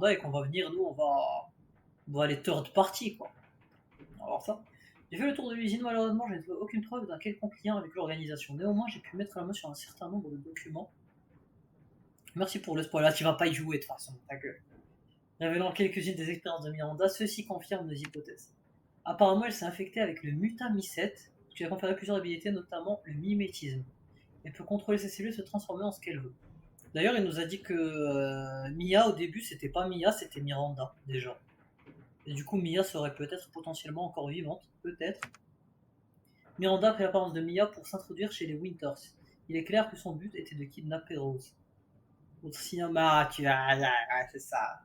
Miranda et qu'on va venir, nous, on va aller third party, quoi. Alors ça. J'ai fait le tour de l'usine, malheureusement, je n'ai trouvé aucune preuve d'un quelconque lien avec l'organisation. Néanmoins, j'ai pu mettre la main sur un certain nombre de documents. Merci pour le spoiler, tu vas pas y jouer de toute façon, ta gueule. Révélant quelques-unes des expériences de Miranda, ceci confirme nos hypothèses. Apparemment, elle s'est infectée avec le mutamycète, ce qui a conféré plusieurs habilités, notamment le mimétisme. Elle peut contrôler ses cellules et se transformer en ce qu'elle veut. D'ailleurs, il nous a dit que Mia, au début, c'était pas Mia, c'était Miranda, déjà. Et du coup, Mia serait peut-être potentiellement encore vivante, peut-être. Miranda a pris l'apparence de Mia pour s'introduire chez les Winters. Il est clair que son but était de kidnapper Rose. Autre cinéma, c'est ça.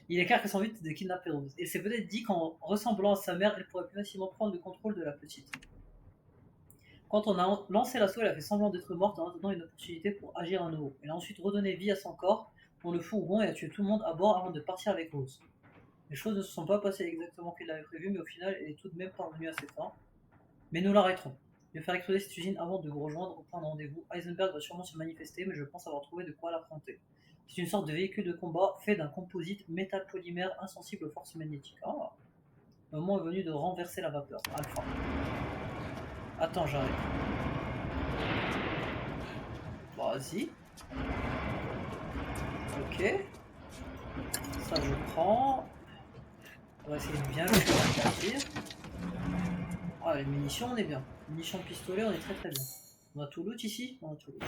Il est clair que son but était de kidnapper Rose. Et c'est peut-être dit qu'en ressemblant à sa mère, elle pourrait plus facilement prendre le contrôle de la petite. Quand on a lancé l'assaut, elle a fait semblant d'être morte en attendant une opportunité pour agir à nouveau. Elle a ensuite redonné vie à son corps dans le fourgon et a tué tout le monde à bord avant de partir avec Rose. Les choses ne se sont pas passées exactement comme il l'avait prévu, mais au final, elle est tout de même parvenue à ses fins. Mais nous l'arrêterons. Je vais faire exploser cette usine avant de vous rejoindre au point de rendez-vous. Heisenberg va sûrement se manifester, mais je pense avoir trouvé de quoi l'affronter. C'est une sorte de véhicule de combat fait d'un composite métal polymère insensible aux forces magnétiques. Ah. Le moment est venu de renverser la vapeur. Alpha. Attends, j'arrive. Vas-y. Ok. Ça, je prends. On va essayer de bien le partir. Ah, les munitions, on est bien. Munitions de pistolet, on est très très bien. On a tout loot ici? On a tout loot.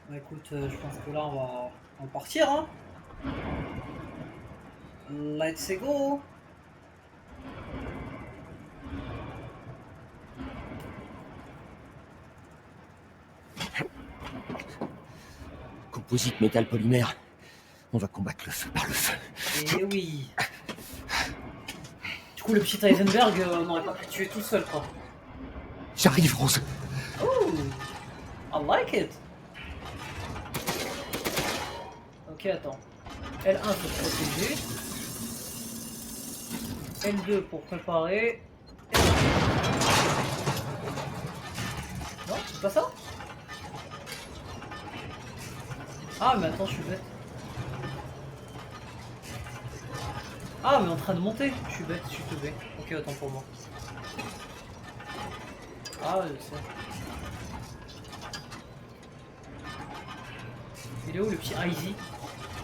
Bah écoute, je pense que là, on va partir, hein. Let's go. Composite métal polymère. On va combattre le feu par le feu. Eh oui. Du coup, le petit Heisenberg, on n'aurait pas pu le tuer tout seul, quoi. J'arrive, Rose. Oh, I like it. Ok, attends. L1 pour protéger. L2 pour préparer. Non, c'est pas ça? Ah, mais attends, je suis bête. Ah, mais en train de monter. Je suis bête, je suis tout bête. Ok, autant pour moi. Ah, je sais. Il est où le petit Izzy?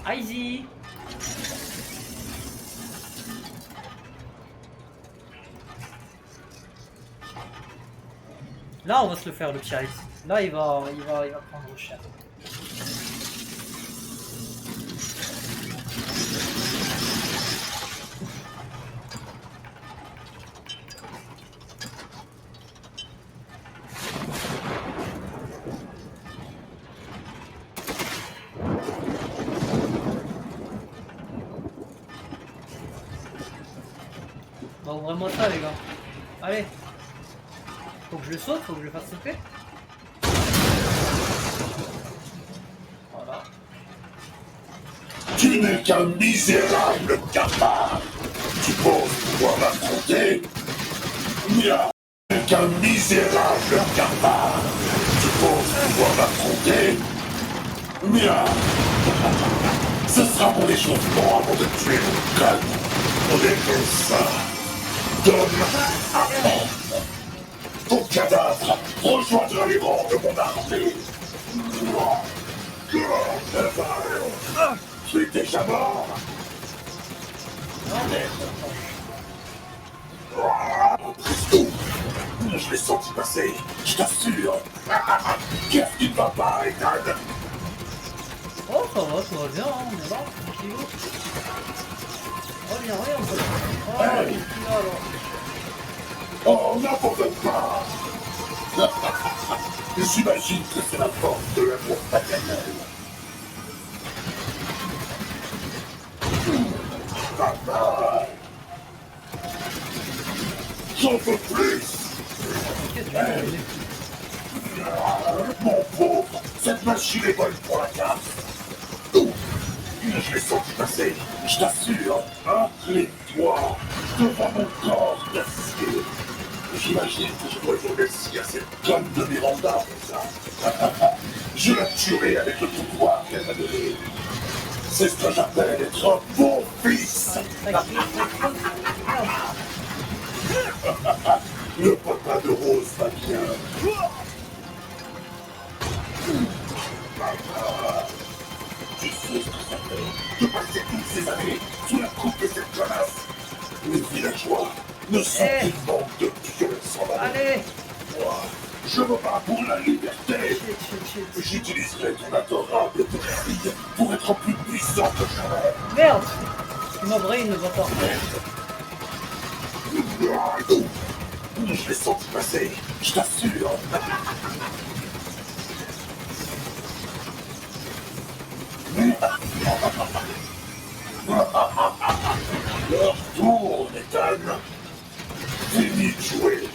Izzy! Là, on va se le faire, le petit Izzy. Là, il va prendre cher. Bah, ouvrez-moi ça, les gars. Allez. Faut que je le saute, faut que je le fasse sauter. Voilà. Tu n'es qu'un misérable cafard. Tu penses pouvoir m'affronter? Mia, tu n'es qu'un misérable cafard. Tu penses pouvoir m'affronter? Mia, ce sera mon échauffement avant de tuer mon crâne. On est comme ça. Donne à mort. Ton cadavre rejoindra les rangs de mon armée. Tu es déjà mort. Presto. Je l'ai senti passer, je t'assure. Qu'est-ce qui ne va pas, Ethan? Oh, ça va bien, hein, on est là, tranquille. Reviens, oh, Hey. il est plus là, alors. Oh, n'abandonne pas. J'imagine que c'est la force de l'amour paternel. Papa. J'en veux plus. Qu'est-ce que tu veux? Mon pauvre, cette machine est bonne pour la casse. Je l'ai senti passer, je t'assure. Incline-toi devant mon corps d'acier. J'imagine que je dois dire merci à cette conne de Miranda pour ça. Je la tuerai avec le pouvoir qu'elle m'a donné. C'est ce que j'appelle être un bon fils. Le papa de Rose va bien. Tu sais ce que ça fait de passer toutes ces années sous la coupe de cette connasse. Les villageois ne sont qu'ils manquent de violence en la Allez. Moi, je me bats pour la liberté. J'utiliserai ton adorable petite fille pour être plus puissant que jamais. Merde. Il m'a brain le bâtard. Je l'ai senti passer, je t'assure. Leur tour, Nathan. Fini de jouer.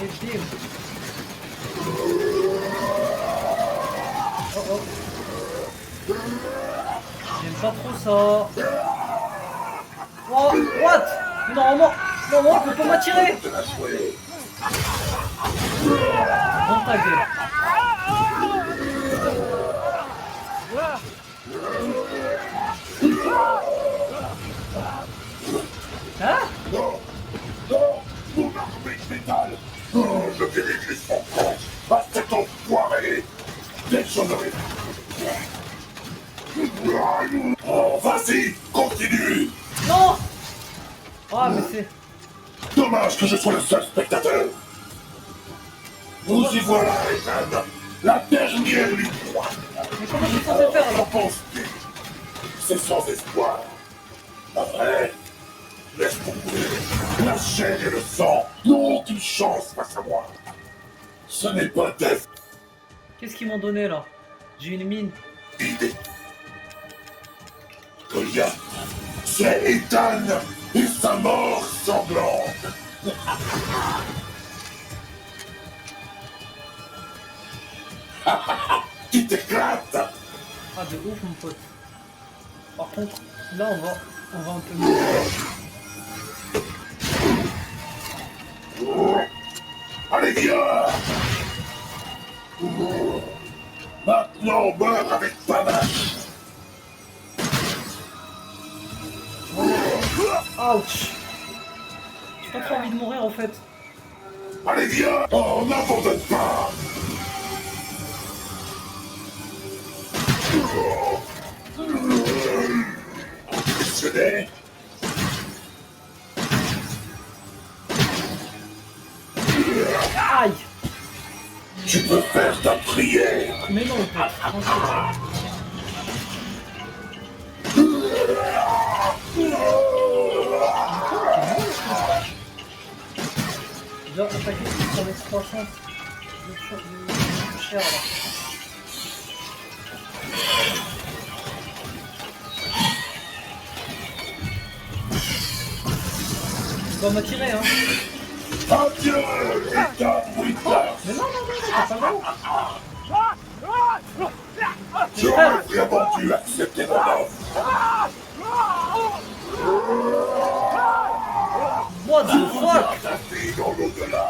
Et bim. Oh oh. J'aime pas trop ça. Oh, what? Normalement, on peut pas m'attirer. Dans ta gueule. Hein? Non, non, mon armée de métal. Oh, je vais régler son compte à cet enfoiré. Déshonoré. Oh, vas-y, continue. Non! Ah, mais c'est... Dommage que je sois le seul spectateur. Vous y voilà, Ethan. La dernière ligne droite. Mais comment je suis censé faire Qu'en alors? penses-tu? C'est sans espoir. Après, laisse tomber. La chair et le sang n'ont aucune chance face à moi. Ce n'est pas Death Qu'est-ce qu'ils m'ont donné là? J'ai une mine. idée. Goliath, c'est Ethan et sa mort sanglante. Qui t'éclate. Ah, de ouf, mon pote. Par contre, là, on va un peu mieux. Allez, viens. Maintenant, meurs avec panache. Ouch! J'ai pas trop envie de mourir en fait. Allez, viens. Oh, n'abandonne pas. Impressionné. Aïe! Tu peux faire ta prière. Mais non, en fait. Tranquille. Je dois attaquer sur l'exploitation de chair là. Tu dois m'attirer, hein. Adieu, Ethan Winters. Mais non, t'as pas le droit. Tu aurais vraiment dû accepter mon offre. What the fuck? Ta fille dans l'au-delà.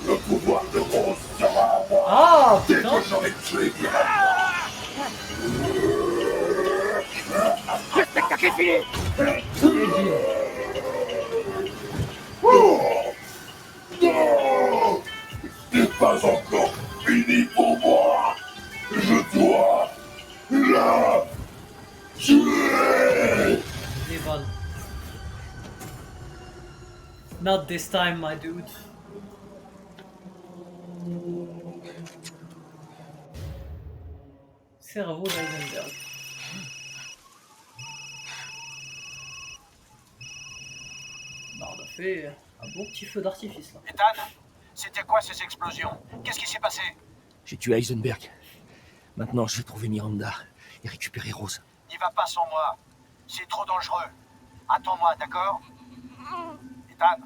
Le pouvoir de Rose sera à moi. Ah, Dès putain. que j'aurai tué Miranda. Le spectacle est fini. Et bim. Oh non, c'est pas encore fini pour moi. Je dois la tuer. Des balles. Not this time, my dude. Cerveau d'Eisenberg. Non, on a fait un bon petit feu d'artifice là. Ethan, c'était quoi ces explosions? Qu'est-ce qui s'est passé? J'ai tué Heisenberg. Maintenant, je vais trouver Miranda et récupérer Rose. N'y va pas sans moi. C'est trop dangereux. Attends-moi, d'accord? Ethan,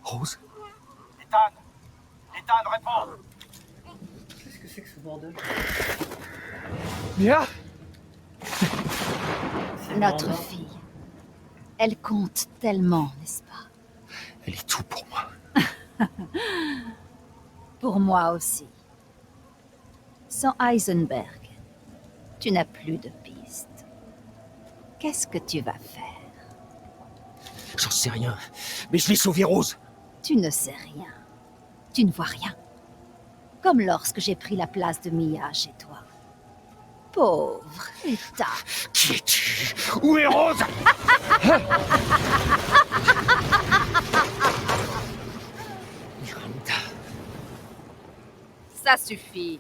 Rose? Ethan. Ethan, réponds. Qu'est-ce que c'est que ce bordel? Mia? C'est Notre Miranda. fille. Elle compte tellement, n'est-ce pas? Elle est tout pour moi. Pour moi aussi. Sans Heisenberg, tu n'as plus de piste. Qu'est-ce que tu vas faire? J'en sais rien, mais je l'ai sauvé, Rose. Tu ne sais rien. Tu ne vois rien. Comme lorsque j'ai pris la place de Mia chez toi. Pauvre Ethan. Qui es-tu? Où est Rose? Miranda. Ça suffit.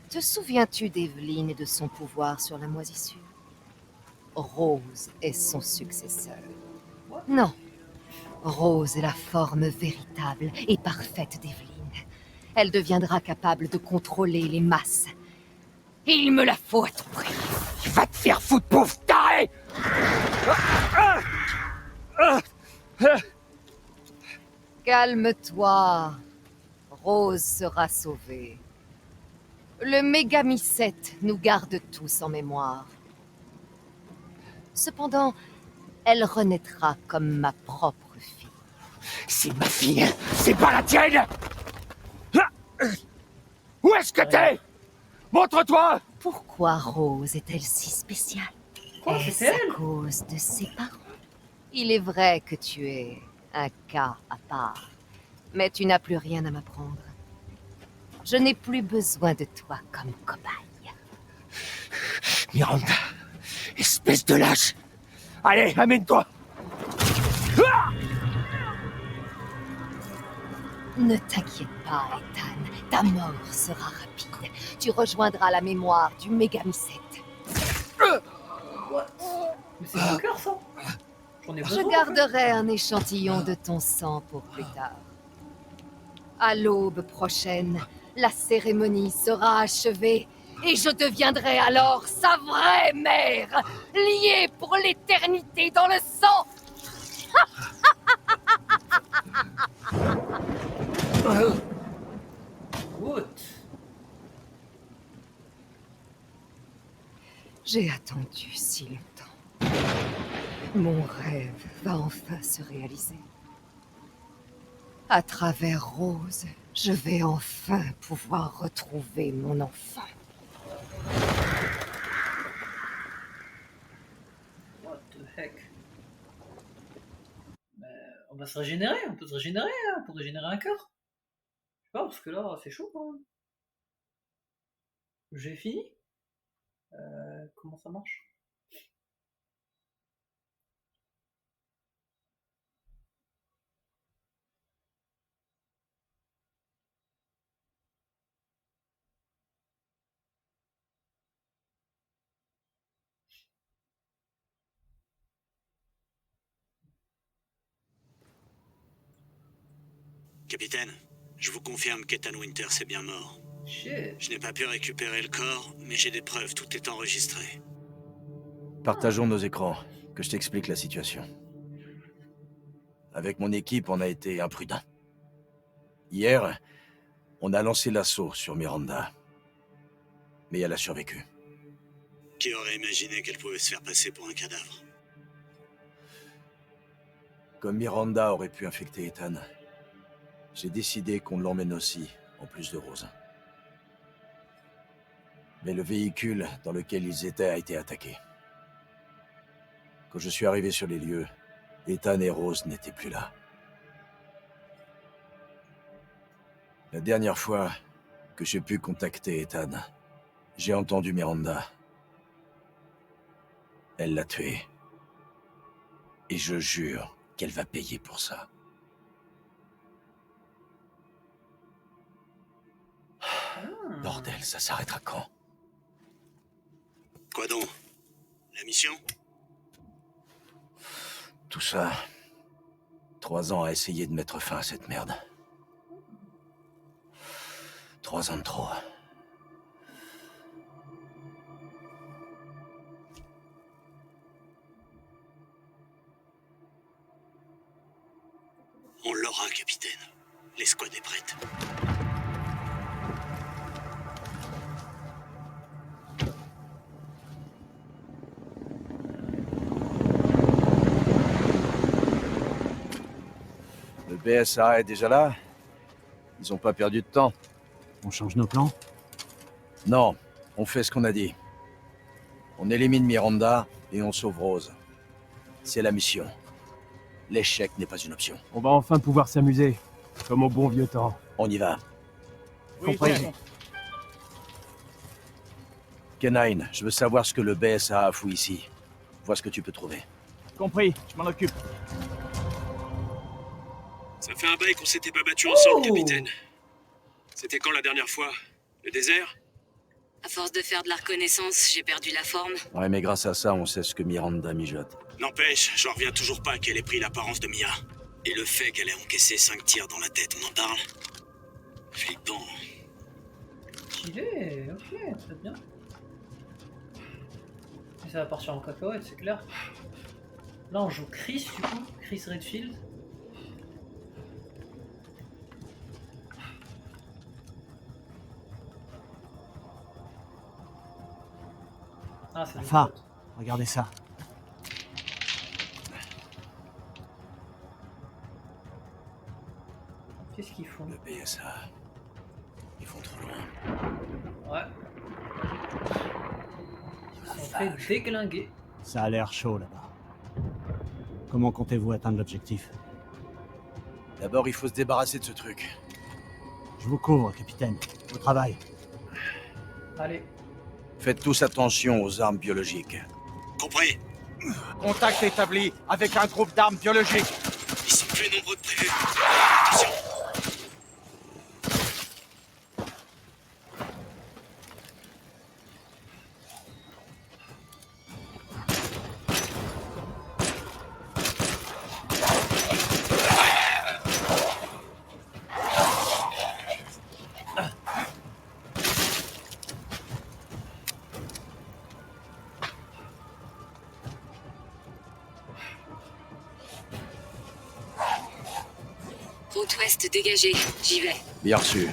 Te souviens-tu d'Evelyn et de son pouvoir sur la moisissure? Rose est son successeur. Non. Rose est la forme véritable et parfaite d'Evelyn. Elle deviendra capable de contrôler les masses. Et il me la faut à tout prix. Il va te faire foutre, pauvre taré! Calme-toi. Rose sera sauvée. Le Mégamycète nous garde tous en mémoire. Cependant, elle renaîtra comme ma propre fille. C'est ma fille, c'est pas la tienne! Où est-ce que t'es? Montre-toi! Pourquoi Rose est-elle si spéciale? Quoi, Est-ce c'était à elle? cause de ses parents? Il est vrai que tu es un cas à part, mais tu n'as plus rien à m'apprendre. Je n'ai plus besoin de toi comme cobaye. Miranda, espèce de lâche! Allez, amène-toi! Ne t'inquiète pas, Ethan. Ta mort sera rapide. Tu rejoindras la mémoire du Mégamycète. What? Mais c'est mon cœur, ça? J'en ai besoin. Je garderai un échantillon de ton sang pour plus tard. À l'aube prochaine, la cérémonie sera achevée et je deviendrai alors sa vraie mère, liée pour l'éternité dans le sang. What? J'ai attendu si longtemps. Mon rêve va enfin se réaliser. À travers Rose, je vais enfin pouvoir retrouver mon enfant. What the heck? Mais on va se régénérer, on peut se régénérer, hein, pour régénérer un cœur. Je sais pas, parce que là, c'est chaud quand même. J'ai fini? Comment ça marche? Capitaine, je vous confirme qu'Ethan Winters est bien mort. Shit. Je n'ai pas pu récupérer le corps, mais j'ai des preuves, tout est enregistré. Partageons nos écrans, que je t'explique la situation. Avec mon équipe, on a été imprudents. Hier, on a lancé l'assaut sur Miranda. Mais elle a survécu. Qui aurait imaginé qu'elle pouvait se faire passer pour un cadavre? Comme Miranda aurait pu infecter Ethan, j'ai décidé qu'on l'emmène aussi, en plus de Rose. Mais le véhicule dans lequel ils étaient a été attaqué. Quand je suis arrivé sur les lieux, Ethan et Rose n'étaient plus là. La dernière fois que j'ai pu contacter Ethan, j'ai entendu Miranda. Elle l'a tué. Et je jure qu'elle va payer pour ça. Bordel, ça s'arrêtera quand? Quoi donc? La mission? Tout ça... 3 ans à essayer de mettre fin à cette merde. 3 ans de trop. On BSA est déjà là. Ils ont pas perdu de temps. On change nos plans? Non, on fait ce qu'on a dit. On élimine Miranda et on sauve Rose. C'est la mission. L'échec n'est pas une option. On va enfin pouvoir s'amuser, comme au bon vieux temps. On y va. Compris. Kenine, je veux savoir ce que le BSA a fouillé ici. Vois ce que tu peux trouver. Compris, je m'en occupe. Ça fait un bail qu'on s'était pas battu ensemble, Oh. capitaine. C'était quand la dernière fois? Le désert? À force de faire de la reconnaissance, j'ai perdu la forme. Ouais, mais grâce à ça, on sait ce que Miranda mijote. N'empêche, j'en reviens toujours pas qu'elle ait pris l'apparence de Mia. Et le fait qu'elle ait encaissé 5 tirs dans la tête, on en parle? Flippant. Stylé, ok, très bien. Et ça va partir en cacahuète, c'est clair. Là, on joue Chris, du coup, Chris Redfield. Ah, c'est Alpha. le pote. Regardez ça. Qu'est-ce qu'ils font? Le BSA. Ils vont trop loin. Ouais. Ils se sont fait déglinguer. Ça a l'air chaud là-bas. Comment comptez-vous atteindre l'objectif? D'abord, il faut se débarrasser de ce truc. Je vous couvre, capitaine. Au travail. Allez. Faites tous attention aux armes biologiques. Compris? Contact établi avec un groupe d'armes biologiques. Ils sont plus nombreux que prévu. Attention. Route ouest dégagée, j'y vais. Bien reçu.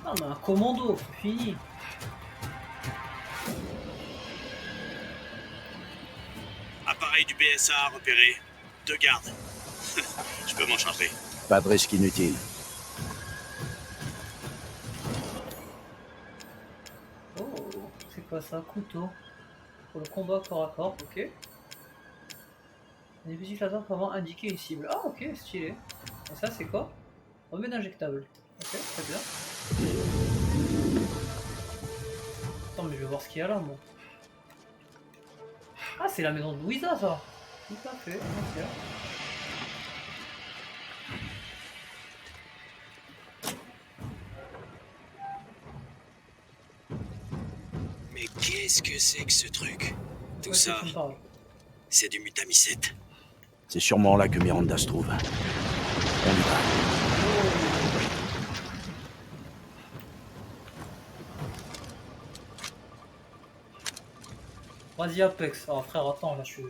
Ah, on a un commando, fini. Appareil du BSA repéré. 2 gardes. Je peux m'en charger. Pas de risque inutile. Oh, c'est quoi ça? Couteau. Pour le combat corps à corps, ok. Un dispositif laser pour indiquer une cible. Ah, ok, stylé. Et ça, c'est quoi? Remède injectable. Ok, très bien. Attends, mais je vais voir ce qu'il y a là, moi. Ah, c'est la maison de Louisa, ça. Tout à fait, ok. Mais qu'est-ce que c'est que ce truc? Tout Ouais, ça, tu me parles. c'est du mutamicette. C'est sûrement là que Miranda se trouve. On y va. Vas-y, Apex. Oh, frère, attends, là, je suis...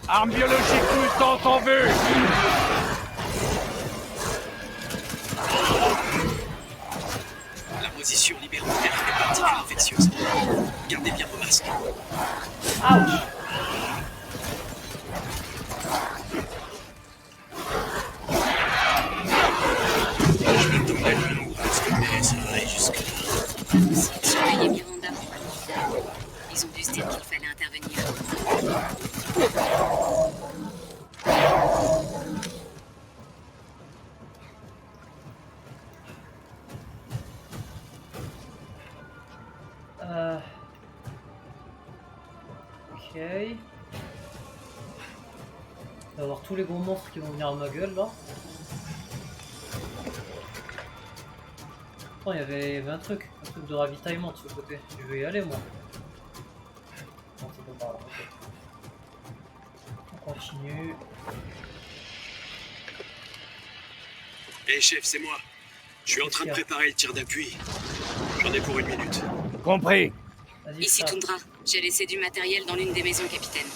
Armes biologiques mutantes en vue. La position libère l'air des particules infectieuses. Gardez bien vos masques. Ouch! Je vais te donner le nom parce que le BSA est jusque-là. Surveillez Miranda. Ils ont dû se dire qu'il fallait intervenir. Ok. Il va y avoir tous les gros monstres qui vont venir à ma gueule là. Attends, il y avait un truc de ravitaillement de ce côté. Je vais y aller moi. Non, c'est pas par là. Ok. On continue. Hé chef, c'est moi. Je suis en train de préparer le tir d'appui. J'en ai pour 1 minute. Compris. Vas-y, Ici ça. Tundra. J'ai laissé du matériel dans l'une des maisons, capitaine.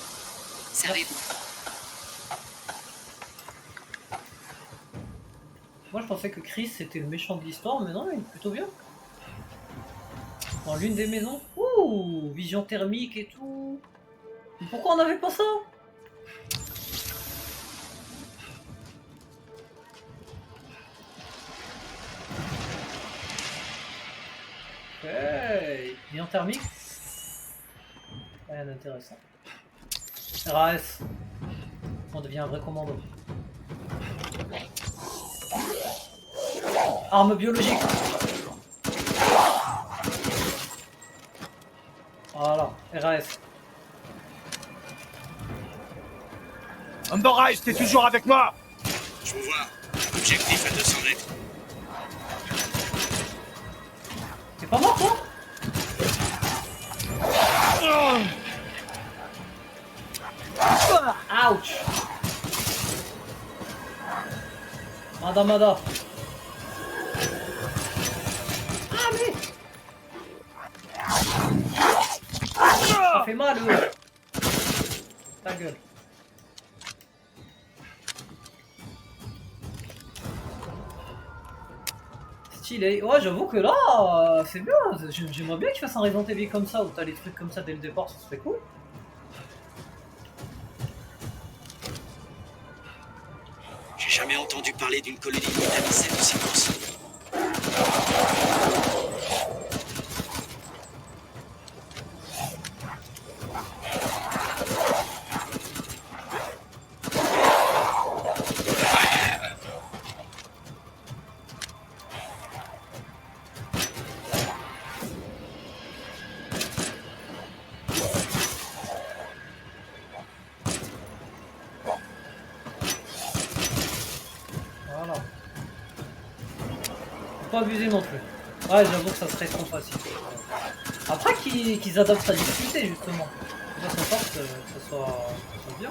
Servez-vous. Moi je pensais que Chris c'était le méchant de l'histoire, mais non, il est plutôt bien. Dans l'une des maisons. Ouh, vision thermique et tout. Mais pourquoi on n'avait pas ça? Hey, vision thermique. Rien d'intéressant. RAS. On devient un vrai commando. Arme biologique. Voilà, RAS. Andorra, t'es toujours avec moi? Je vous vois. Objectif à 200 mètres. T'es pas mort, toi? Ouch. Mada. Ah mais ça fait mal, ta gueule. Stylé. Ouais, j'avoue que là, c'est bien. J'aimerais bien qu'il fasse un Resident Evil comme ça, où t'as les trucs comme ça dès le départ, ça serait cool. J'ai jamais entendu parler d'une colonie métallisée aussi grosse. Voilà. Faut pas abuser non plus. Ouais, j'avoue que ça serait trop facile. Après qu'ils adaptent sa difficulté justement. Ça serait fort que ça soit bien.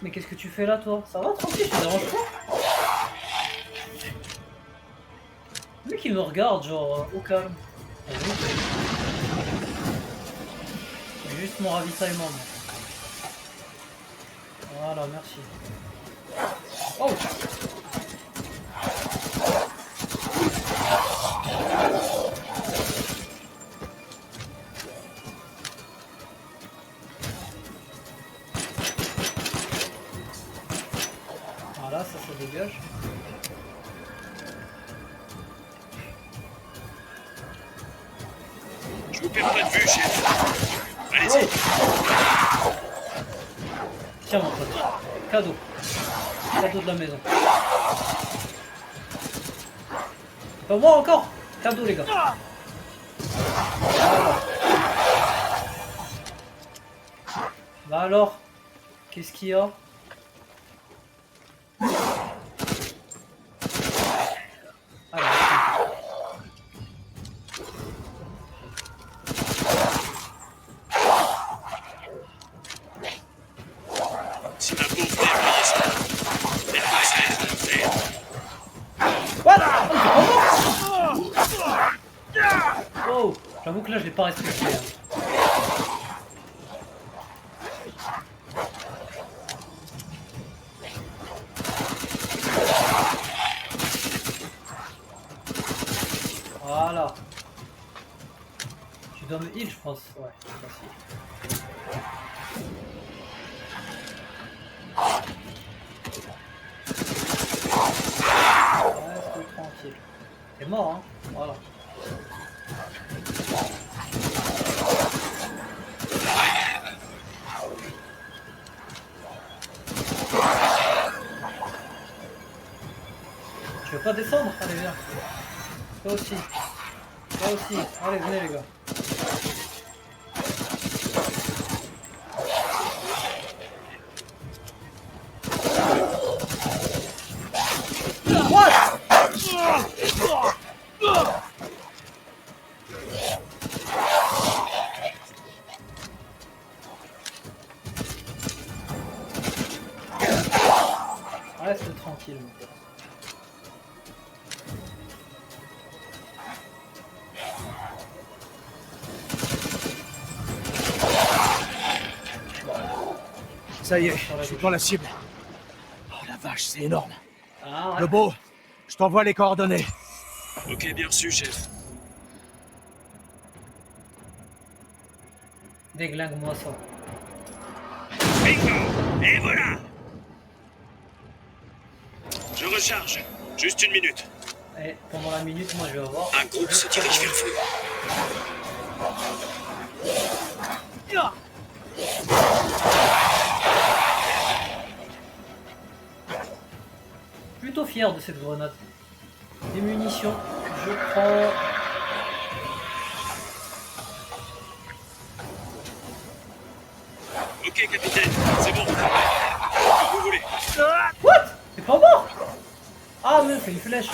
Mais qu'est-ce que tu fais là toi? Ça va tranquille, tu te déranges pas? Le mec il me regarde genre au calme. C'est juste mon ravitaillement. Voilà, merci. Oh! Voilà, ça dégage. Je vous perds pas de vue, chef. Allez-y. Tiens mon pote. Cadeau. Cadeau de la maison. Pas moi encore. Cadeau les gars. Voilà. Bah alors, qu'est-ce qu'il y a? Si ma pauvre mère voyait ça, elle passerait en enfer. Voilà. Oh, j'avoue que là je l'ai pas respecté. Hein. Voilà. Tu dois me heal, je pense. Ouais, c'est facile. Reste tranquille. T'es mort, hein? Voilà. Tu veux pas descendre? Allez, viens. Toi aussi. Toi aussi. Allez, venez, les gars. What? Reste tranquille, mon pote. Ça y est, je suis dans la cible. Oh la vache, c'est énorme. Ah, ouais. Le beau, je t'envoie les coordonnées. Ok, bien reçu, chef. Déglingue-moi ça. Bingo! Et voilà! Je recharge. Juste une minute. Et pendant la minute, moi je vais avoir. Un groupe se dirige vers vous. Plutôt fier de cette grenade. Des munitions, je prends. Ok, capitaine, c'est bon. Comme vous voulez. What? C'est pas mort? Ah mais c'est une flèche.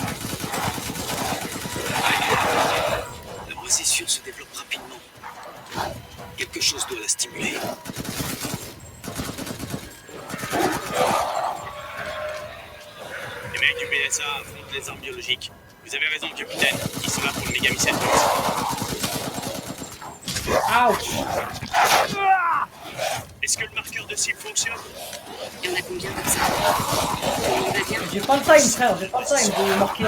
La moisissure se développe rapidement. Quelque chose doit la stimuler. Les mecs du BSA affrontent les armes biologiques. Vous avez raison, capitaine. Ils sont là pour le mégamissène. Ouch. Est-ce que le marqueur de cible fonctionne? Il y en a combien comme ça? Tout le monde va bien? J'ai pas le time frère, j'ai pas le time de marquer.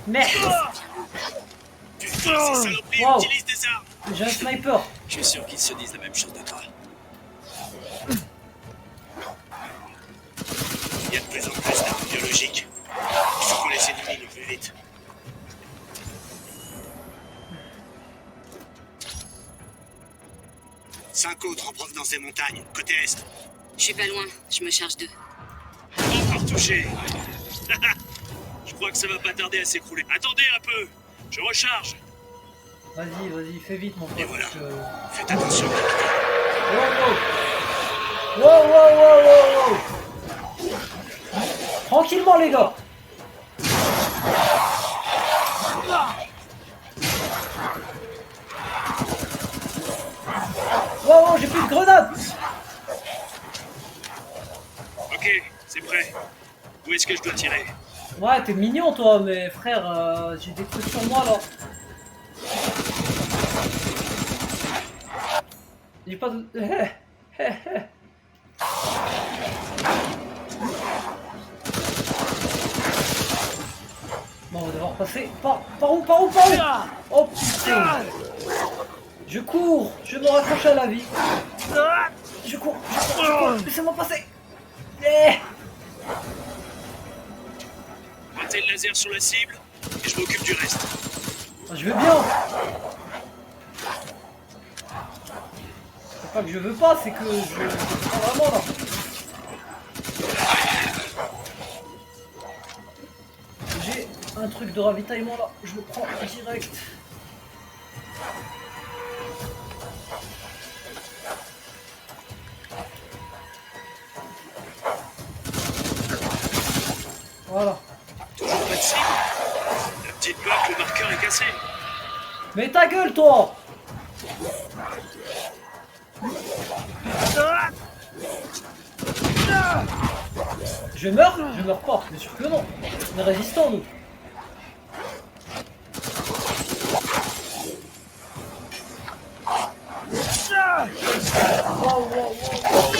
Merde. Putain, ces saloperies Wow. utilisent des armes. J'ai un sniper. Je suis sûr qu'ils se disent la même chose de toi. Il y a de plus en plus d'armes biologiques. Il faut qu'on les élimine au plus vite. Cinq autres en provenance des montagnes, côté est. Je suis pas loin, je me charge d'eux. Encore touché. Je crois que ça va pas tarder à s'écrouler. Attendez un peu. Je recharge. Vas-y, vas-y, fais vite mon Et frère. voilà. Je- Faites attention. Wow, wow. Wow, wow, wow, wow, wow. Tranquillement les gars. Wow, wow, j'ai plus de grenades. Ok, c'est prêt. Où est-ce que je dois tirer? Ouais, t'es mignon toi, mais frère, j'ai des trucs sur moi là. J'ai pas de... Bon, on va devoir passer par où? Oh putain. Je cours, je me raccroche à la vie. Je cours, laissez-moi passer. Eh. Mettez le laser sur la cible et je m'occupe du reste. Je veux bien. C'est pas que je veux pas, c'est que je... Pas vraiment là. J'ai un truc de ravitaillement là, je le prends direct. Voilà. Toujours pas de cible. La petite bug, le marqueur est cassé. Mais ta gueule toi. Je meurs pas, bien sûr que non. On est résistants nous. Wow, wow,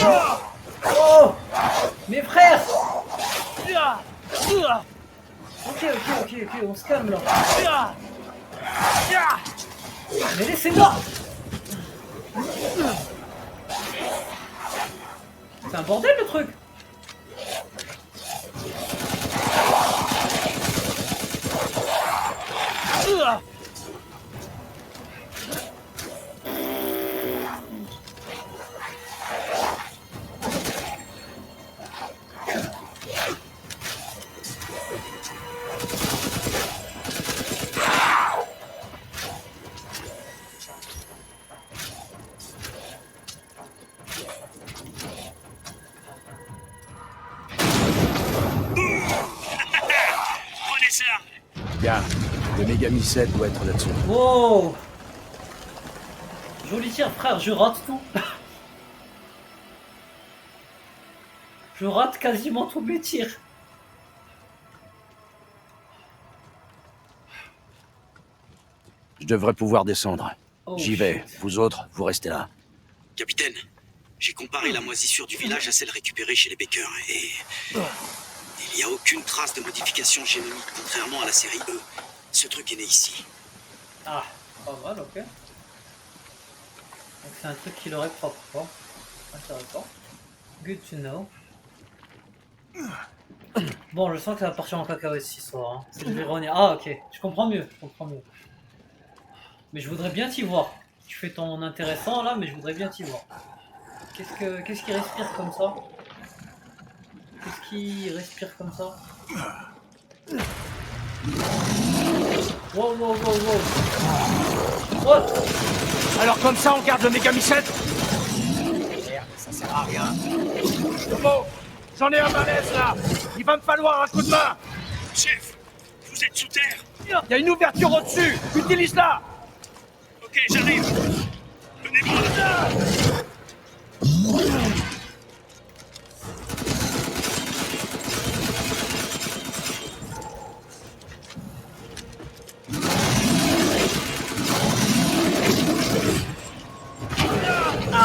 wow. Oh, mes frères. Ok, on se calme là. Mais laissez-moi. C'est un bordel le truc. Prenez ça. Bien. Le mégamissène doit être là-dessus. Wow. Joli tir frère, je rate tout. Je rate quasiment tous mes tirs. Je devrais pouvoir descendre. Oh, J'y vais. shit. Vous autres, vous restez là. Capitaine, j'ai comparé la moisissure du village à celle récupérée chez les Baker et... il y n'y a aucune trace de modification génomique, contrairement à la série E. Ce truc est né ici. Ah, pas mal, ok. Donc c'est un truc qui leur est propre, quoi. Intéressant. Good to know. Bon, je sens que ça va partir en cacahuète ce soir. Hein. C'est l'ironie. Ah, ok. Je comprends mieux. Mais je voudrais bien t'y voir. Tu fais ton intéressant là, mais je voudrais bien t'y voir. Qu'est-ce qui respire comme ça? Qu'est-ce qui respire comme ça? Wow. What? Alors comme ça, on garde le mégamycète? Merde, ça sert à rien. Tomo, j'en ai un malaise là. Il va me falloir un coup de main. Chef, vous êtes sous terre? Il y a une ouverture au-dessus. Utilise-la. Ok, j'arrive. Venez-moi.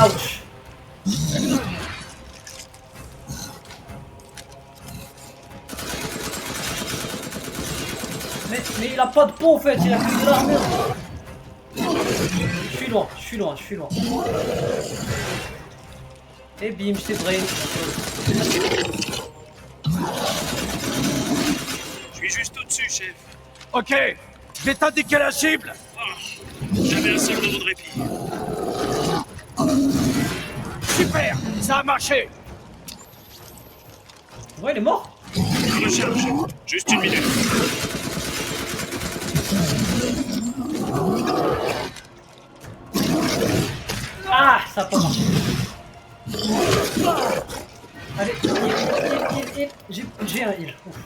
Ouch. Mais il a pas de peau en fait, il a que de l'armure. Je suis loin. Et bim, je t'ai brain. Je suis juste au-dessus, chef. Ok, je vais t'indiquer la cible. J'avais un seul moment de répit. Super, ça a marché. Ouais, il est mort. Je recharge. Juste une minute. Ah, ça a pas marché. Allez, heal. J'ai un heal. Ouf.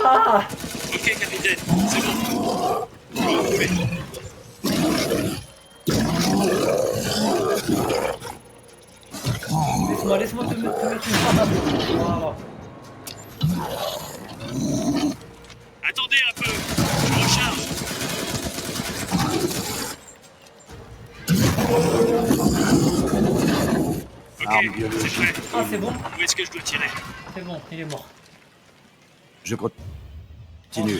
Ah. Ok, capitaine, c'est bon. On va retrouver. Laisse-moi te mettre une patate. Voilà. Attendez un peu. Je recharge. Ok, c'est prêt. Ah, c'est bon? Où est-ce que je dois tirer? C'est bon, il est mort. Je continue.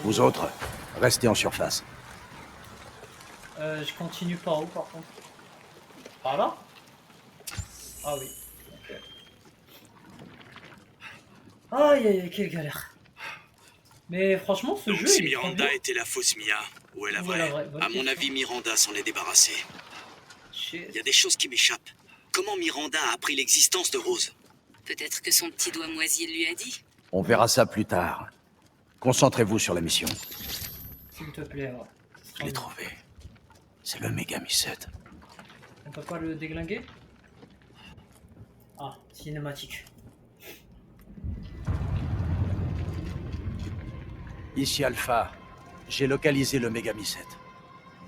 Vous autres, restez en surface. Je continue par où par contre? Par là? Ah oui. Ok. Aïe, quelle galère. Mais franchement, ce Donc jeu. si il est Miranda trop était la fausse Mia, ou est la Où est la vraie? vraie? Bonne À mon question. avis, Miranda s'en est débarrassée. Shit. Il y a des choses qui m'échappent. Comment Miranda a appris l'existence de Rose? Peut-être que son petit doigt moisi lui a dit. On verra ça plus tard. Concentrez-vous sur la mission. S'il te plaît, ouais. Je l'ai trouvé. C'est le mégamycète. On peut pas le déglinguer? Ah, cinématique. Ici Alpha. J'ai localisé le mégamycète.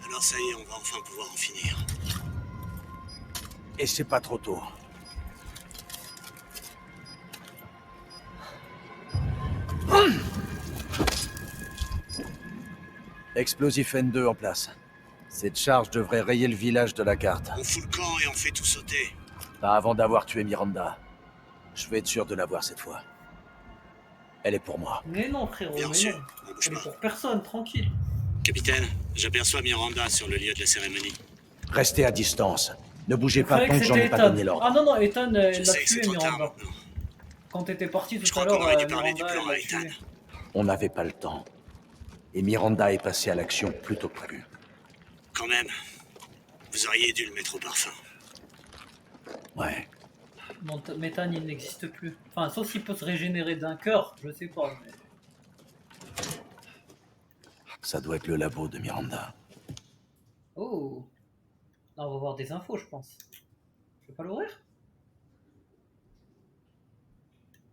Alors ça y est, on va enfin pouvoir en finir. Et c'est pas trop tôt. Explosif N2 en place. Cette charge devrait rayer le village de la carte. On fout le camp et on fait tout sauter. Pas avant d'avoir tué Miranda. Je vais être sûr de l'avoir cette fois. Elle est pour moi. Mais non, frérot, Bien mais sûr, non. on bouge Elle est pas. pour personne, tranquille. Capitaine, j'aperçois Miranda sur le lieu de la cérémonie. Restez à distance. Ne bougez Je pas croyais tant que que j'en c'était ai pas Ethan. donné l'ordre. Ah non, Ethan, Je elle l'a sais que c'est tué, trop tard Miranda. maintenant. Quand t'étais parti Je tout crois à qu'on l'heure, aurait dû parler du Miranda, plan elle à l'a Ethan. tué. On n'avait pas le temps. Et Miranda est passée à l'action plus tôt que prévu. Quand même, vous auriez dû le mettre au parfum. Ouais. Bon, Ethan, il n'existe plus. Enfin, sauf s'il peut se régénérer d'un cœur, je sais pas. Mais... Ça doit être le labo de Miranda. Oh. Là, on va voir des infos, je pense. Je peux pas l'ouvrir?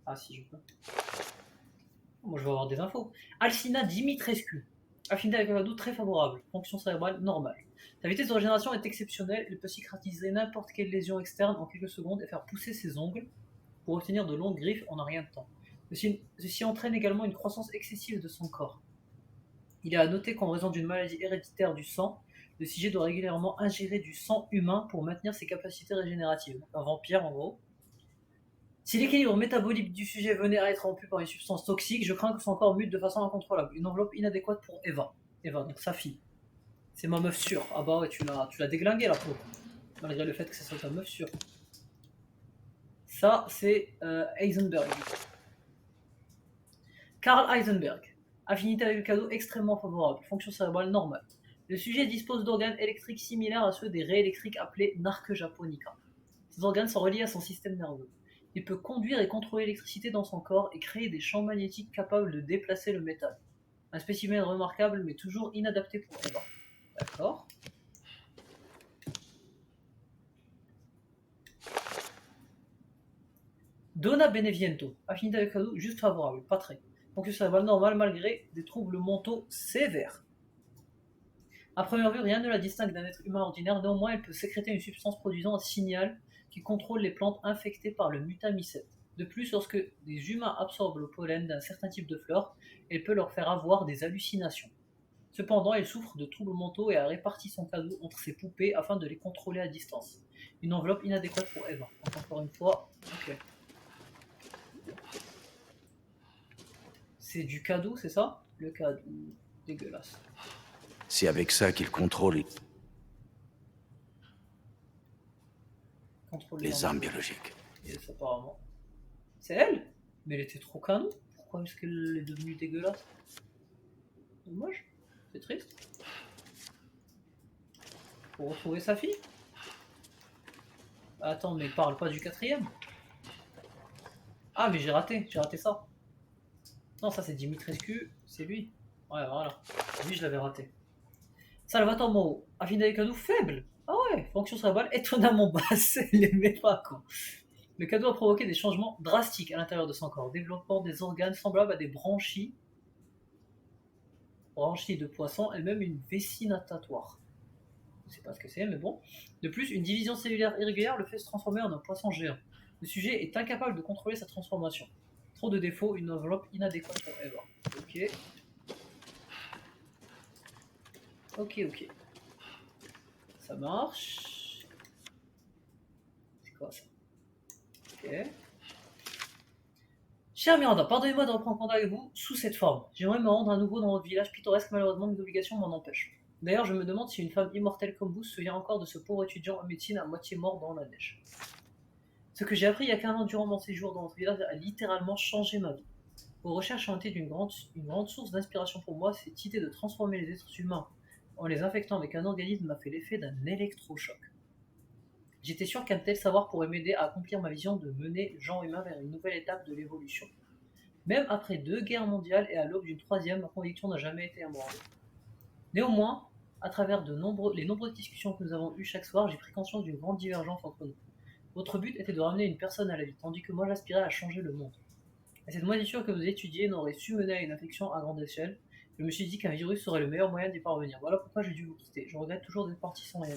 Ah si, je peux. Moi, je vais avoir des infos. Alcina Dimitrescu. Affinité avec un doute très favorable. Fonction cérébrale normale. Sa vitesse de régénération est exceptionnelle. Il peut cicatriser n'importe quelle lésion externe en quelques secondes et faire pousser ses ongles pour obtenir de longues griffes en un rien de temps. Ceci entraîne également une croissance excessive de son corps. Il est à noter qu'en raison d'une maladie héréditaire du sang, Le sujet doit régulièrement ingérer du sang humain pour maintenir ses capacités régénératives. Donc, un vampire, en gros. Si l'équilibre métabolique du sujet venait à être rompu par une substance toxique, je crains que son corps mute de façon incontrôlable. Une enveloppe inadéquate pour Eva. Eva, donc sa fille. C'est ma meuf sûre. Ah bah ouais, tu l'as déglinguée la peau. Malgré le fait que ce soit ta meuf sûre. Ça, c'est Heisenberg. Karl Heisenberg. Affinité avec le cadeau extrêmement favorable. Fonction cérébrale normale. Le sujet dispose d'organes électriques similaires à ceux des raies électriques appelés narque japonica. Ces organes sont reliés à son système nerveux. Il peut conduire et contrôler l'électricité dans son corps et créer des champs magnétiques capables de déplacer le métal. Un spécimen remarquable mais toujours inadapté pour Eva. D'accord. Donna Beneviento. Affinité avec le cadeau juste favorable, pas très. Fonction cérébrale normale malgré des troubles mentaux sévères. À première vue, rien ne la distingue d'un être humain ordinaire, néanmoins elle peut sécréter une substance produisant un signal qui contrôle les plantes infectées par le mutamycète. De plus, lorsque des humains absorbent le pollen d'un certain type de fleurs, elle peut leur faire avoir des hallucinations. Cependant, elle souffre de troubles mentaux et a réparti son cadeau entre ses poupées afin de les contrôler à distance. Une enveloppe inadéquate pour Eva. Donc, encore une fois, ok. C'est du cadeau, c'est ça? Le cadeau. Dégueulasse. C'est avec ça qu'il contrôle les armes biologiques. Yes, apparemment. C'est elle? Mais elle était trop canon. Pourquoi est-ce qu'elle est devenue dégueulasse? Dommage. C'est triste. Pour retrouver sa fille? Attends, mais parle pas du quatrième. Ah, mais j'ai raté ça. Non, ça c'est Dimitrescu, c'est lui. Ouais, voilà. Lui, je l'avais raté. Salvatore Moro. Affinité avec cadeau faible. Ah ouais, fonction cérébrale étonnamment basse. Elle l'aimait pas, quoi. Le cadeau a provoqué des changements drastiques à l'intérieur de son corps, développant des organes semblables à des branchies de poisson, et même une vessie natatoire. Je sais pas ce que c'est, mais bon. De plus, une division cellulaire irrégulière le fait se transformer en un poisson géant. Le sujet est incapable de contrôler sa transformation. Trop de défauts, une enveloppe inadéquate pour Eva. Ok. Ok. Ça marche. C'est quoi ça? Ok. Cher Miranda, pardonnez-moi de reprendre contact avec vous sous cette forme. J'aimerais me rendre à nouveau dans votre village pittoresque, malheureusement mes obligations m'en empêchent. D'ailleurs, je me demande si une femme immortelle comme vous se souvient encore de ce pauvre étudiant en médecine à moitié mort dans la neige. Ce que j'ai appris il y a 15 ans durant mon séjour dans votre village a littéralement changé ma vie. Vos recherches ont été une grande source d'inspiration pour moi. Cette idée de transformer les êtres humains en les infectant avec un organisme m'a fait l'effet d'un électrochoc. J'étais sûr qu'un tel savoir pourrait m'aider à accomplir ma vision de mener le genre humain vers une nouvelle étape de l'évolution. Même après 2 guerres mondiales et à l'aube d'une 3e, ma conviction n'a jamais été ébranlée. Néanmoins, à travers les nombreuses discussions que nous avons eues chaque soir, j'ai pris conscience d'une grande divergence entre nous. Votre but était de ramener une personne à la vie, tandis que moi j'aspirais à changer le monde. Et cette moisissure que vous étudiez n'aurait su mener à une infection à grande échelle. Je me suis dit qu'un virus serait le meilleur moyen d'y parvenir. Voilà pourquoi j'ai dû vous quitter. Je regrette toujours d'être parti sans rien.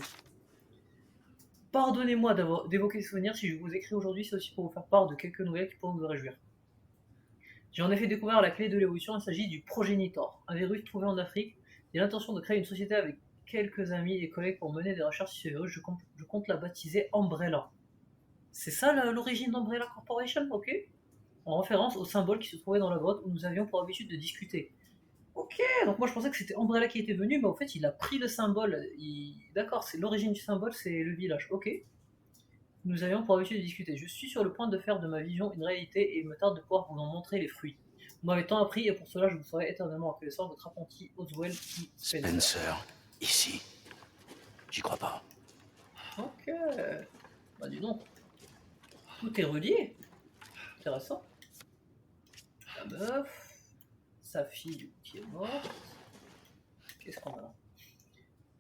Pardonnez-moi d'évoquer ces souvenirs. Si je vous écris aujourd'hui, c'est aussi pour vous faire part de quelques nouvelles qui pourront vous réjouir. J'ai en effet découvert la clé de l'évolution. Il s'agit du progénitor, un virus trouvé en Afrique. J'ai l'intention de créer une société avec quelques amis et collègues pour mener des recherches sur ce virus. Je compte la baptiser Umbrella. C'est ça l'origine d'Umbrella Corporation, ok? En référence au symbole qui se trouvait dans la grotte où nous avions pour habitude de discuter. Ok, donc moi je pensais que c'était Umbrella qui était venu, mais en fait il a pris le symbole. D'accord, c'est l'origine du symbole, c'est le village, ok. Nous avions pour habitude de discuter. Je suis sur le point de faire de ma vision une réalité et il me tarde de pouvoir vous en montrer les fruits. Vous m'avez tant appris et pour cela je vous serai éternellement reconnaissant, votre apprenti Oswald T. Spencer, ici. J'y crois pas. Ok. Bah dis donc. Tout est relié. Intéressant. La meuf. Sa fille du coup qui est morte. Qu'est-ce qu'on a là?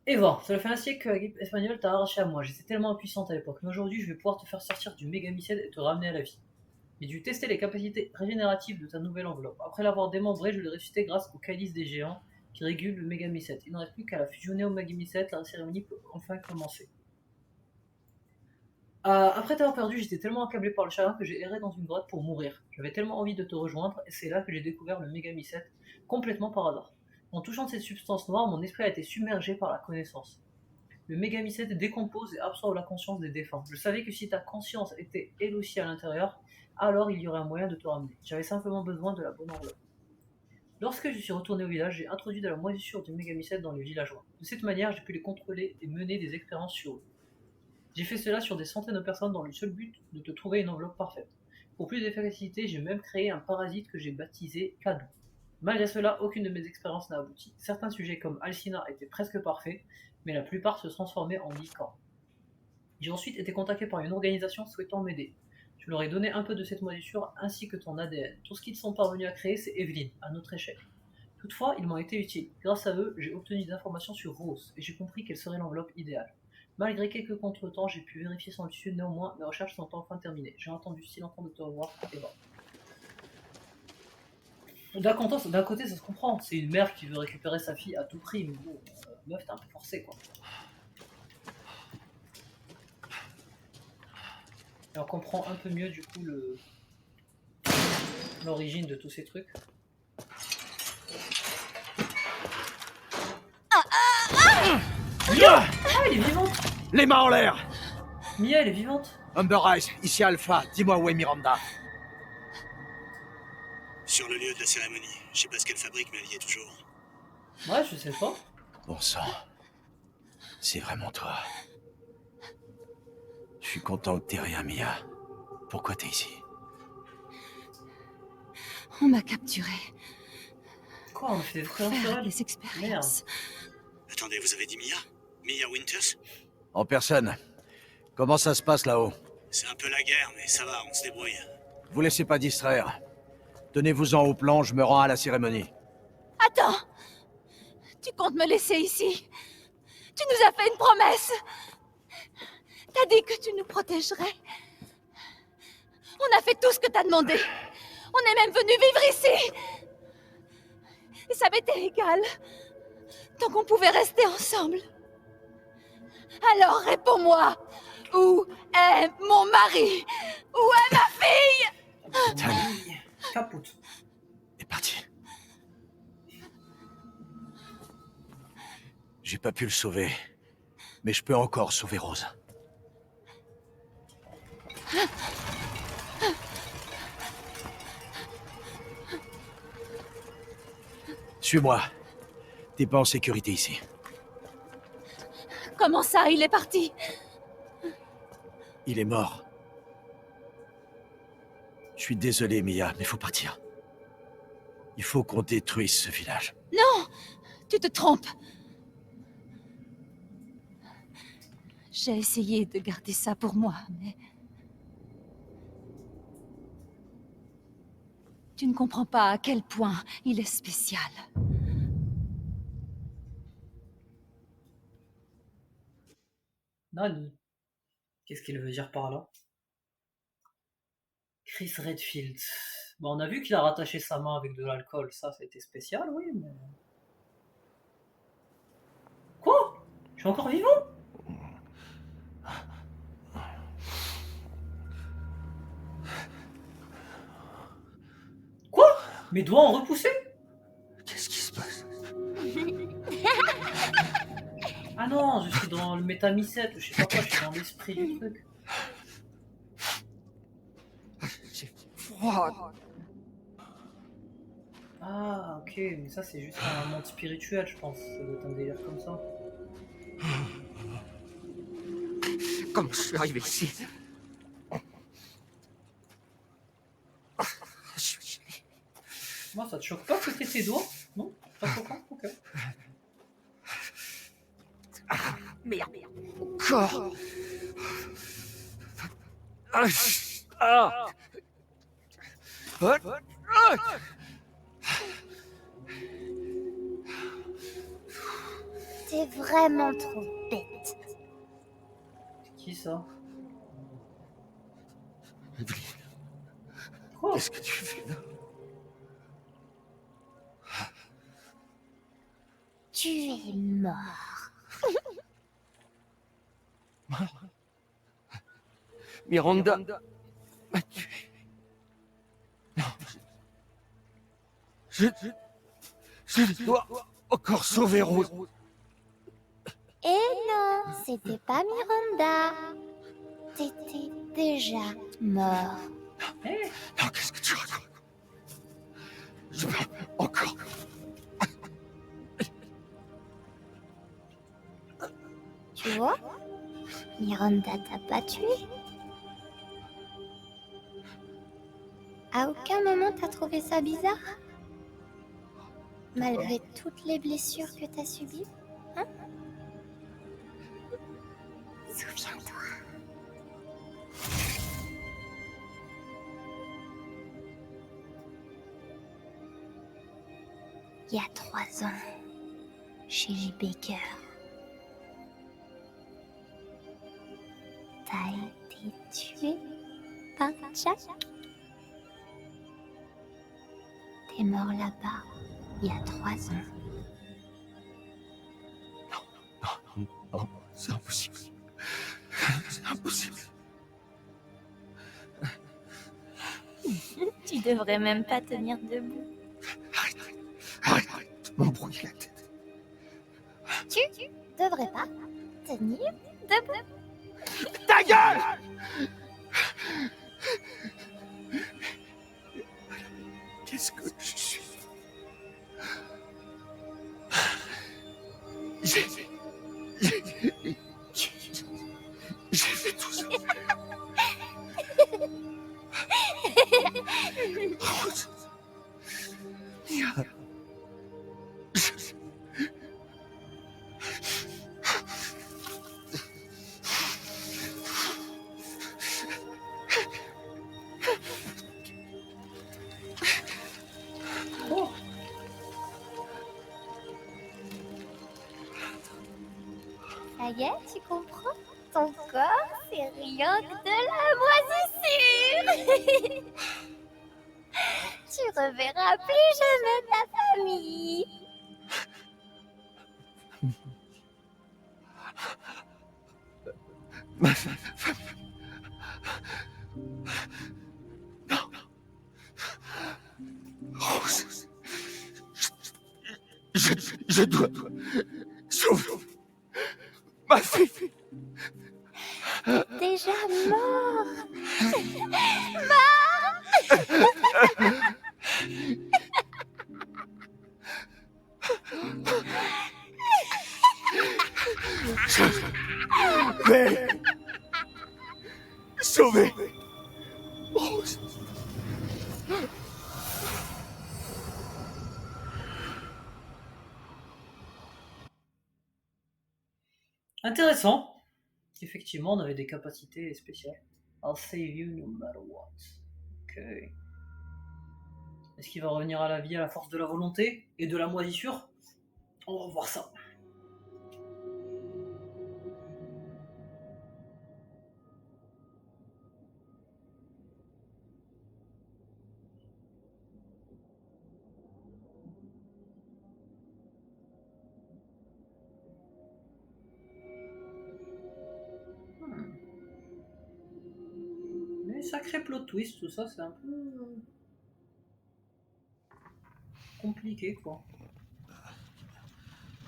Eva, ça fait un siècle que la grippe espagnole t'a arraché à moi. J'étais tellement impuissante à l'époque. Mais aujourd'hui, je vais pouvoir te faire sortir du mégamycète et te ramener à la vie. J'ai dû tester les capacités régénératives de ta nouvelle enveloppe. Après l'avoir démembré, je l'ai ressuscité grâce au calice des géants qui régule le mégamycète. Il ne reste plus qu'à la fusionner au mégamycète. La cérémonie peut enfin commencer. Après t'avoir perdu, j'étais tellement accablé par le chagrin que j'ai erré dans une grotte pour mourir. J'avais tellement envie de te rejoindre, et c'est là que j'ai découvert le mégamycète, complètement par hasard. En touchant cette substance noire, mon esprit a été submergé par la connaissance. Le mégamycète décompose et absorbe la conscience des défunts. Je savais que si ta conscience était elle aussi à l'intérieur, alors il y aurait un moyen de te ramener. J'avais simplement besoin de la bonne enveloppe. Lorsque je suis retourné au village, j'ai introduit de la moisissure du mégamycète dans les villageois. De cette manière, j'ai pu les contrôler et mener des expériences sur eux. J'ai fait cela sur des centaines de personnes dans le seul but de te trouver une enveloppe parfaite. Pour plus d'efficacité, j'ai même créé un parasite que j'ai baptisé Cadeau. Malgré cela, aucune de mes expériences n'a abouti. Certains sujets comme Alcina étaient presque parfaits, mais la plupart se transformaient en licans. J'ai ensuite été contacté par une organisation souhaitant m'aider. Je leur ai donné un peu de cette moisissure ainsi que ton ADN. Tout ce qu'ils sont parvenus à créer, c'est Evelyn, à notre échec. Toutefois, ils m'ont été utiles. Grâce à eux, j'ai obtenu des informations sur Rose, et j'ai compris quelle serait l'enveloppe idéale. Malgré quelques contretemps, j'ai pu vérifier son issue, néanmoins, mes recherches sont enfin terminées. J'ai entendu si longtemps de te revoir, Eva. D'un côté, ça se comprend, c'est une mère qui veut récupérer sa fille à tout prix, mais bon, meuf, t'es un peu forcé, quoi. Et on comprend un peu mieux, du coup, l'origine de tous ces trucs. Mia! Ah, elle est vivante! Les mains en l'air! Mia, elle est vivante! Umber Eyes, ici Alpha, dis-moi où est Miranda. Sur le lieu de la cérémonie. Je sais pas ce qu'elle fabrique, mais elle y est toujours. Ouais, je sais pas. Bon sang, c'est vraiment toi. Je suis content que t'aies rien, Mia. Pourquoi t'es ici? On m'a capturé. Quoi, on a fait des Faire frères des expériences. Attendez, vous avez dit Mia? Mia Winters? En personne. Comment ça se passe là-haut? C'est un peu la guerre, mais ça va, on se débrouille. Vous laissez pas distraire. Tenez-vous-en au plan, je me rends à la cérémonie. Attends! Tu comptes me laisser ici? Tu nous as fait une promesse! T'as dit que tu nous protégerais. On a fait tout ce que t'as demandé. On est même venu vivre ici! Et ça m'était égal. Tant qu'on pouvait rester ensemble. Alors réponds-moi! Où est mon mari? Où est ma fille? Ethan Capote. est parti. J'ai pas pu le sauver, mais je peux encore sauver Rose. Suis-moi. T'es pas en sécurité ici. Comment ça, il est parti? Il est mort. Je suis désolé, Mia, mais faut partir. Il faut qu'on détruise ce village. Non! Tu te trompes. J'ai essayé de garder ça pour moi, mais... Tu ne comprends pas à quel point il est spécial. Nani. Qu'est-ce qu'il veut dire par là? Chris Redfield. Bon, on a vu qu'il a rattaché sa main avec de l'alcool, ça c'était spécial, oui, mais... Quoi? Je suis encore vivant? Quoi? Mes doigts ont repoussé? Qu'est-ce qui se passe? Ah non, je suis dans le métamycète, ou je sais pas quoi, je suis dans l'esprit du truc. J'ai froid. Ah, ok, mais ça c'est juste un monde spirituel, je pense. Ça doit être un délire comme ça. Comment je suis arrivé ici? Je suis... Moi, ça te choque pas que t'aies tes doigts? Non? Pas choquant? Ok. Merde. Mon corps. Ah. Ah. Ah. T'es vraiment trop bête. Qui ça? Evelyn, Quoi? qu'est-ce que tu fais là? Tu es mort. Miranda m'a tué. Non, je dois encore sauver Rose. Et non, c'était pas Miranda. T'étais déjà mort. Non, qu'est-ce que tu racontes? Je vais encore... Tu vois, Miranda t'a pas tué. À aucun moment t'as trouvé ça bizarre? Malgré toutes les blessures que t'as subies, hein? Souviens-toi. Il y a 3 ans, chez les Baker, t'as été tué par Jack. T'es mort là-bas il y a 3 ans. Non, c'est impossible. C'est impossible. Tu devrais même pas tenir debout. Arrête de m'embrouiller la tête. Tu devrais pas tenir debout. Ta gueule! Qu'est-ce que je suis? J'ai fait tout ça. Rose. Mia. Ça y est, tu comprends? Ton corps, c'est rien que de la moisissure. Tu reverras plus jamais ta famille. Ma femme. Non. Rose. Je dois sauver ma fille. Déjà mort. Mort. Je vais sauver Rose. Intéressant. Effectivement, on avait des capacités spéciales. I'll save you no matter what. Ok. Est-ce qu'il va revenir à la vie à la force de la volonté et de la moisissure? On va voir ça. Mais sacré plot twist, tout ça, c'est un peu compliqué, quoi.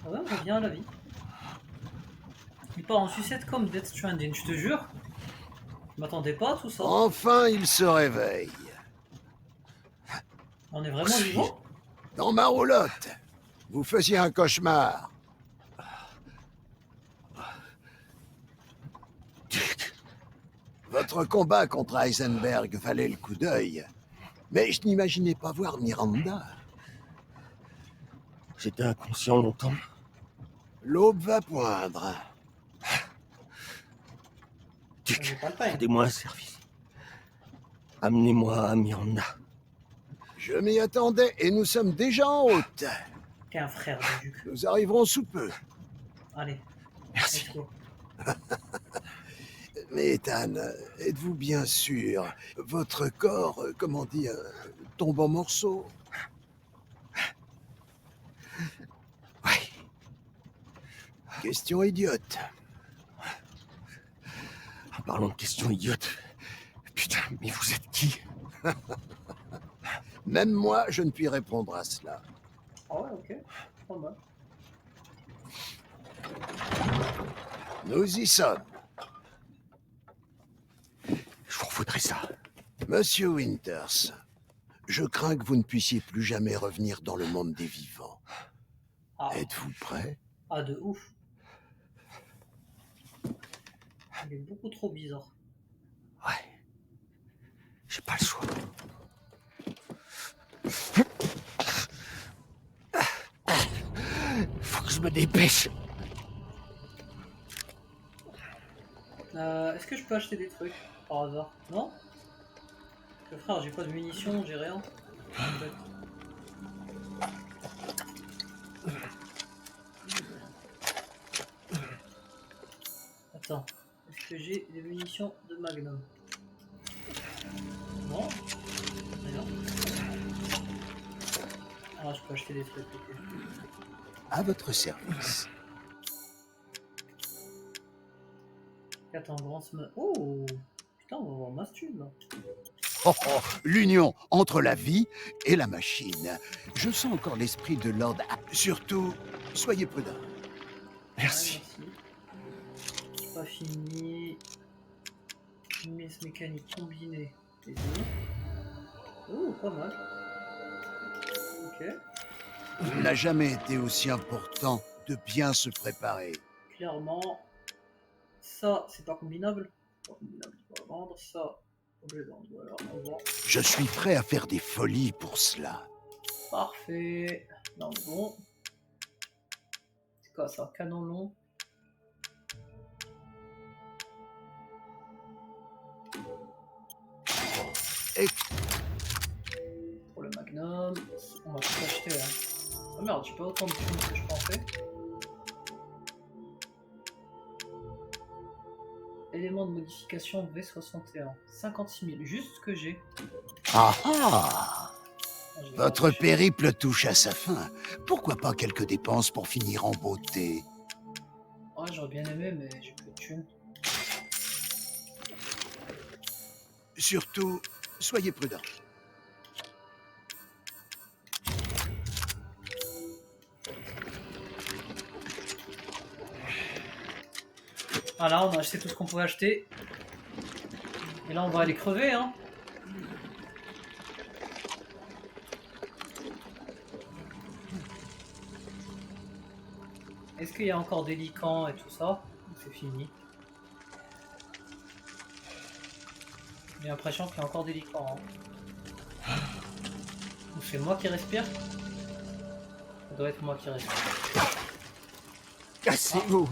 Ah ouais, on revient à la vie. Il part en sucette comme Death Stranding, je te jure. Je m'attendais pas à tout ça. Enfin, il se réveille. On est vraiment vivant? Dans ma roulotte. Vous faisiez un cauchemar. Votre combat contre Heisenberg valait le coup d'œil. Mais je n'imaginais pas voir Miranda. J'étais inconscient longtemps. L'aube va poindre. Duc, rendez-moi un service. Amenez-moi à Miranda. Je m'y attendais et nous sommes déjà en route. T'es un frère de Duc. Nous arriverons sous peu. Allez. Merci. Mais Ethan, êtes-vous bien sûr? Votre corps, comment dire, tombe en morceaux? Oui. Question idiote. En parlant de questions idiotes. Putain, mais vous êtes qui? Même moi, je ne puis répondre à cela. Ah ouais, ok. Pas mal. Nous y sommes. Je vous voudrais ça. Monsieur Winters, je crains que vous ne puissiez plus jamais revenir dans le monde des vivants. Ah. Êtes-vous prêt? Ah, de ouf. Il est beaucoup trop bizarre. Ouais. J'ai pas le choix. Faut que je me dépêche. Est-ce que je peux acheter des trucs par hasard? Non? Parce que frère, j'ai pas de munitions, j'ai rien. En fait. Attends, est-ce que j'ai des munitions de Magnum? Non? Rien. Ah, je peux acheter des trucs, ok. À votre service. Attends, grand semaine. Oh! Putain, on va avoir masse thune, là. Oh, oh, l'union entre la vie et la machine. Je sens encore l'esprit de Lord. Surtout, soyez prudents. Merci. Ouais, merci. C'est pas fini. Mise mécanique combinée. Les deux. Oh, pas mal. Ok. Il n'a jamais été aussi important de bien se préparer. Clairement, ça, c'est pas combinable. Pas combinable, on va vendre. Ça, objet de vendre. Voilà, on va. Je suis prêt à faire des folies pour cela. Parfait. Non, bon. C'est quoi ça? Canon long. Et... Pour le Magnum, on va tout acheter. Hein. Oh merde, j'ai pas autant de thunes que je pensais. Élément de modification V61. 56 000, juste ce que j'ai. Ah ah! Votre périple touche à sa fin. Pourquoi pas quelques dépenses pour finir en beauté? Ouais, j'aurais bien aimé, mais j'ai plus de thunes. Surtout, soyez prudents. Voilà, on a acheté tout ce qu'on pouvait acheter. Et là, on va aller crever, hein. Est-ce qu'il y a encore des licans et tout ça? C'est fini. J'ai l'impression qu'il y a encore des licans. Hein. Ou c'est moi qui respire? Ça doit être moi qui respire. Cassez-vous!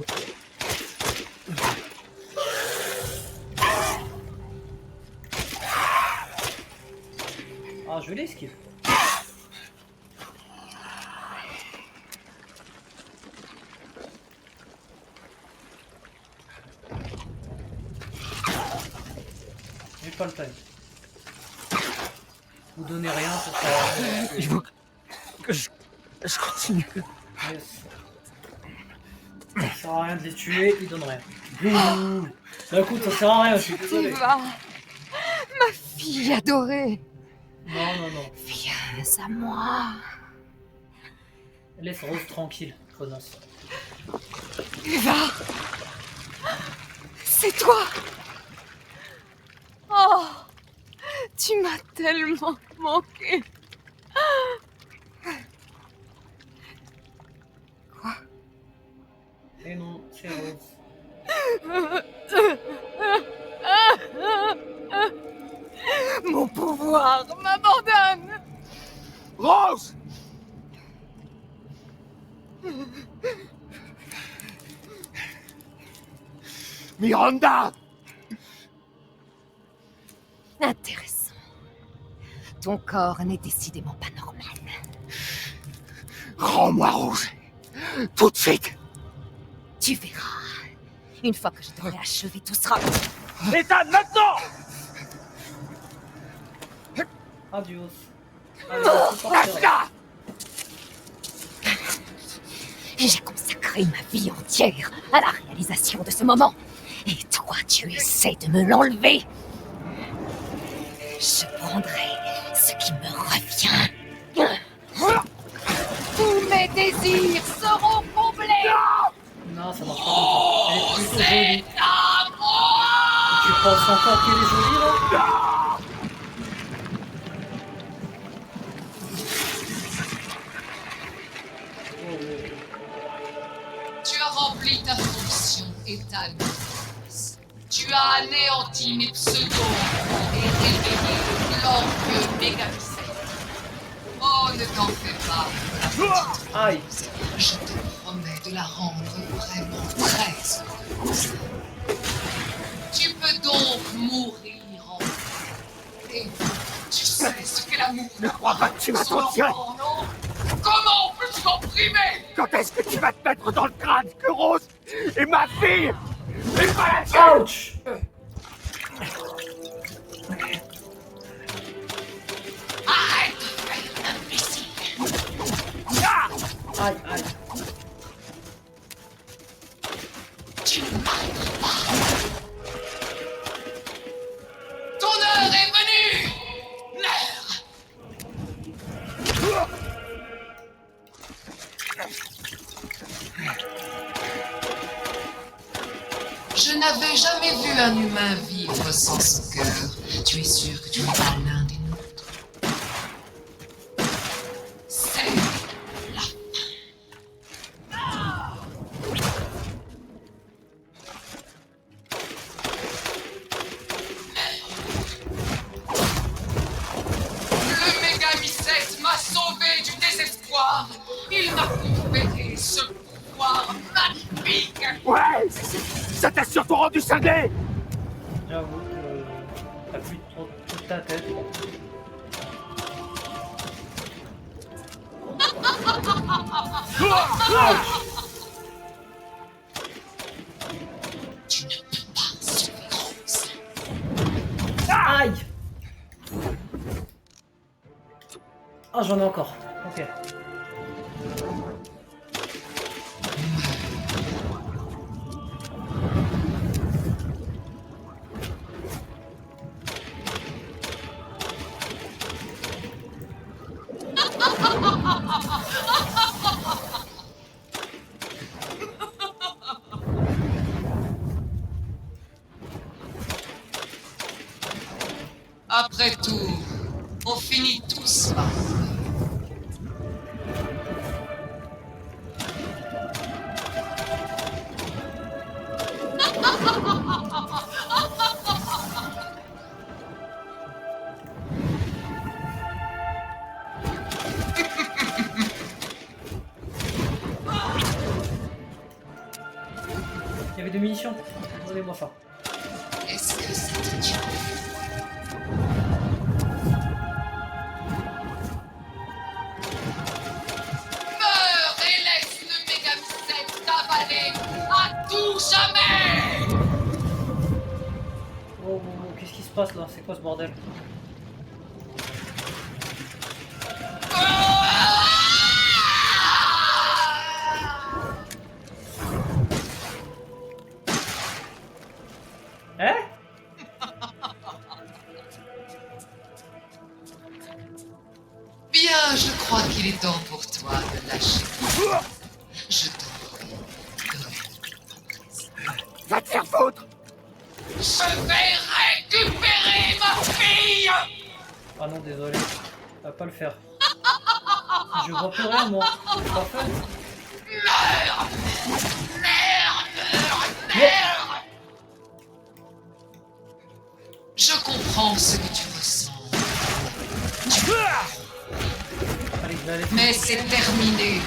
Ah, je l'esquive. J'ai pas le time. Vous donnez rien, ça sert à rien. Il faut que je continue. Yes. Ça sert à rien de les tuer, ils donnent rien. Bah écoute, ça sert à rien, je suis désolé. Eva, ma fille adorée. Non, non, non. Viens à moi. Laisse Rose tranquille, connasse. Eva, c'est toi. Oh, tu m'as tellement manqué. Quoi? Et non, c'est Rose. Mon pouvoir m'abandonne. Rose! Miranda! Intéressant. Ton corps n'est décidément pas normal. Rends-moi Rouge! Tout de suite! Tu verras. Une fois que je t'aurai achevé, tout sera... Ethan, maintenant! Adios. Reste là! J'ai consacré ma vie entière à la réalisation de ce moment. Et toi, tu essaies de me l'enlever. Je prendrai ce qui me revient. Tous mes désirs seront comblés. Non, ça marche pas comme ça. Elle est plutôt jolie. Tu penses encore qu'elle est jolie là? Tu as rempli ta fonction et ta mission. Tu as anéanti mes pseudos et réveillé l'orgueil Mégamycète. Oh, ne t'en fais pas. Aïe. Je te promets de la rendre vraiment très heureuse. Tu peux donc mourir en paix. Et tu sais ce qu'est l'amour. Ne crois pas que tu vas t'en tirer. Non. Comment peux-tu en priver? Quand est-ce que tu vas te mettre dans le crâne que Rose est ma fille et pas la tienne? Ouch. Arrête de faire l'imbécile. Aïe, aïe. Tu ne m'arrives pas. Ton heure est venue. Meurs. Je n'avais jamais vu un humain vivre sans son cœur. Tu es sûr que tu n'es pas l'un des nôtres? C'est la fin. Le Mégamycète m'a sauvé du désespoir. Il m'a conféré ce pouvoir magnifique. Ouais, ça t'a surtout rendu cinglé. J'avoue que t'as plus trop toute ta tête. Tu ne peux pas sauver Rose. Aïe. Ah, j'en ai encore. Ok. Après tout, on finit tous par mourir. Il y avait des munitions. Donnez-moi ça. Est-ce que ça te tue? Meurs et laisse le Mégamycète t'avaler à tout jamais! Oh, qu'est-ce qui se passe là? C'est quoi ce bordel? Hein? Bien, je crois qu'il est temps pour toi de lâcher. Je t'en prie, donne-moi. Va te faire foutre. Je vais récupérer ma fille! Ah non, désolé. Ça va pas le faire. Je vois plus rien, moi. C'est pas fun. Meurs! Meurs! Je comprends ce que tu ressens. Allez, je vais aller. Mais c'est terminé.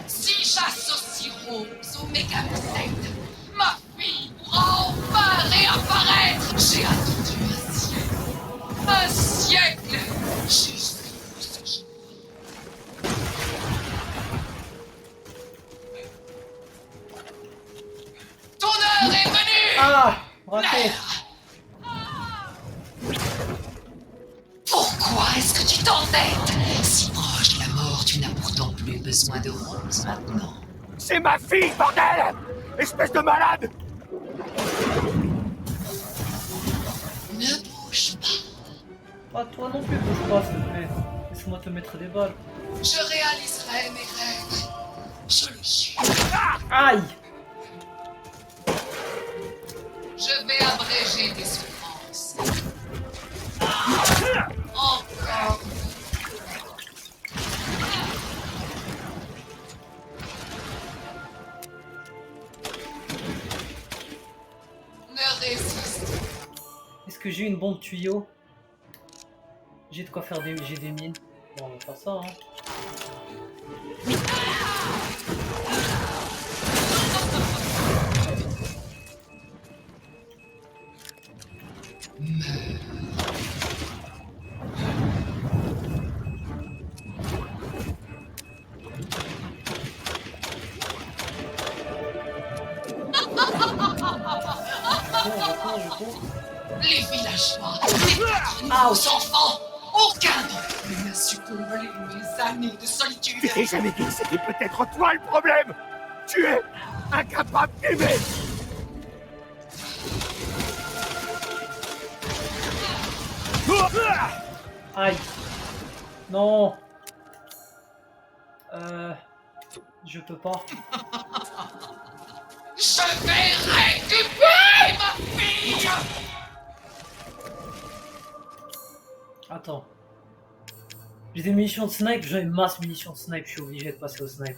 Si j'associe Rose au Mégamycète, ma fille pourra enfin réapparaître. J'ai attendu un siècle. Un siècle juste pour ce jour. Ton heure est venue! Ah! Raté! Pourquoi est-ce que tu t'entêtes? Si proche de la mort, tu n'as pourtant plus besoin de Rose maintenant. C'est ma fille, bordel! Espèce de malade! Ne bouge pas. Ah, toi non plus, bouge pas, s'il te plaît. Laisse-moi te mettre des balles. Je réaliserai mes rêves. Je le jure. Aïe! Alléger tes souffrances. Encore. Ne résiste. Est-ce que j'ai une bombe tuyau? J'ai de quoi faire des... J'ai des mines. Bon, on va faire ça, hein. Les villageois, les enfants, aucun d'entre eux n'a su combler mes années de solitude. Je t'ai jamais dit que c'était peut-être toi le problème. Tu es incapable d'aimer. Aïe. Non. Je peux pas. Je vais récupérer ma fille. Attends. J'ai des munitions de snipe, j'ai une masse de munitions de snipe, je suis obligé de passer au snipe.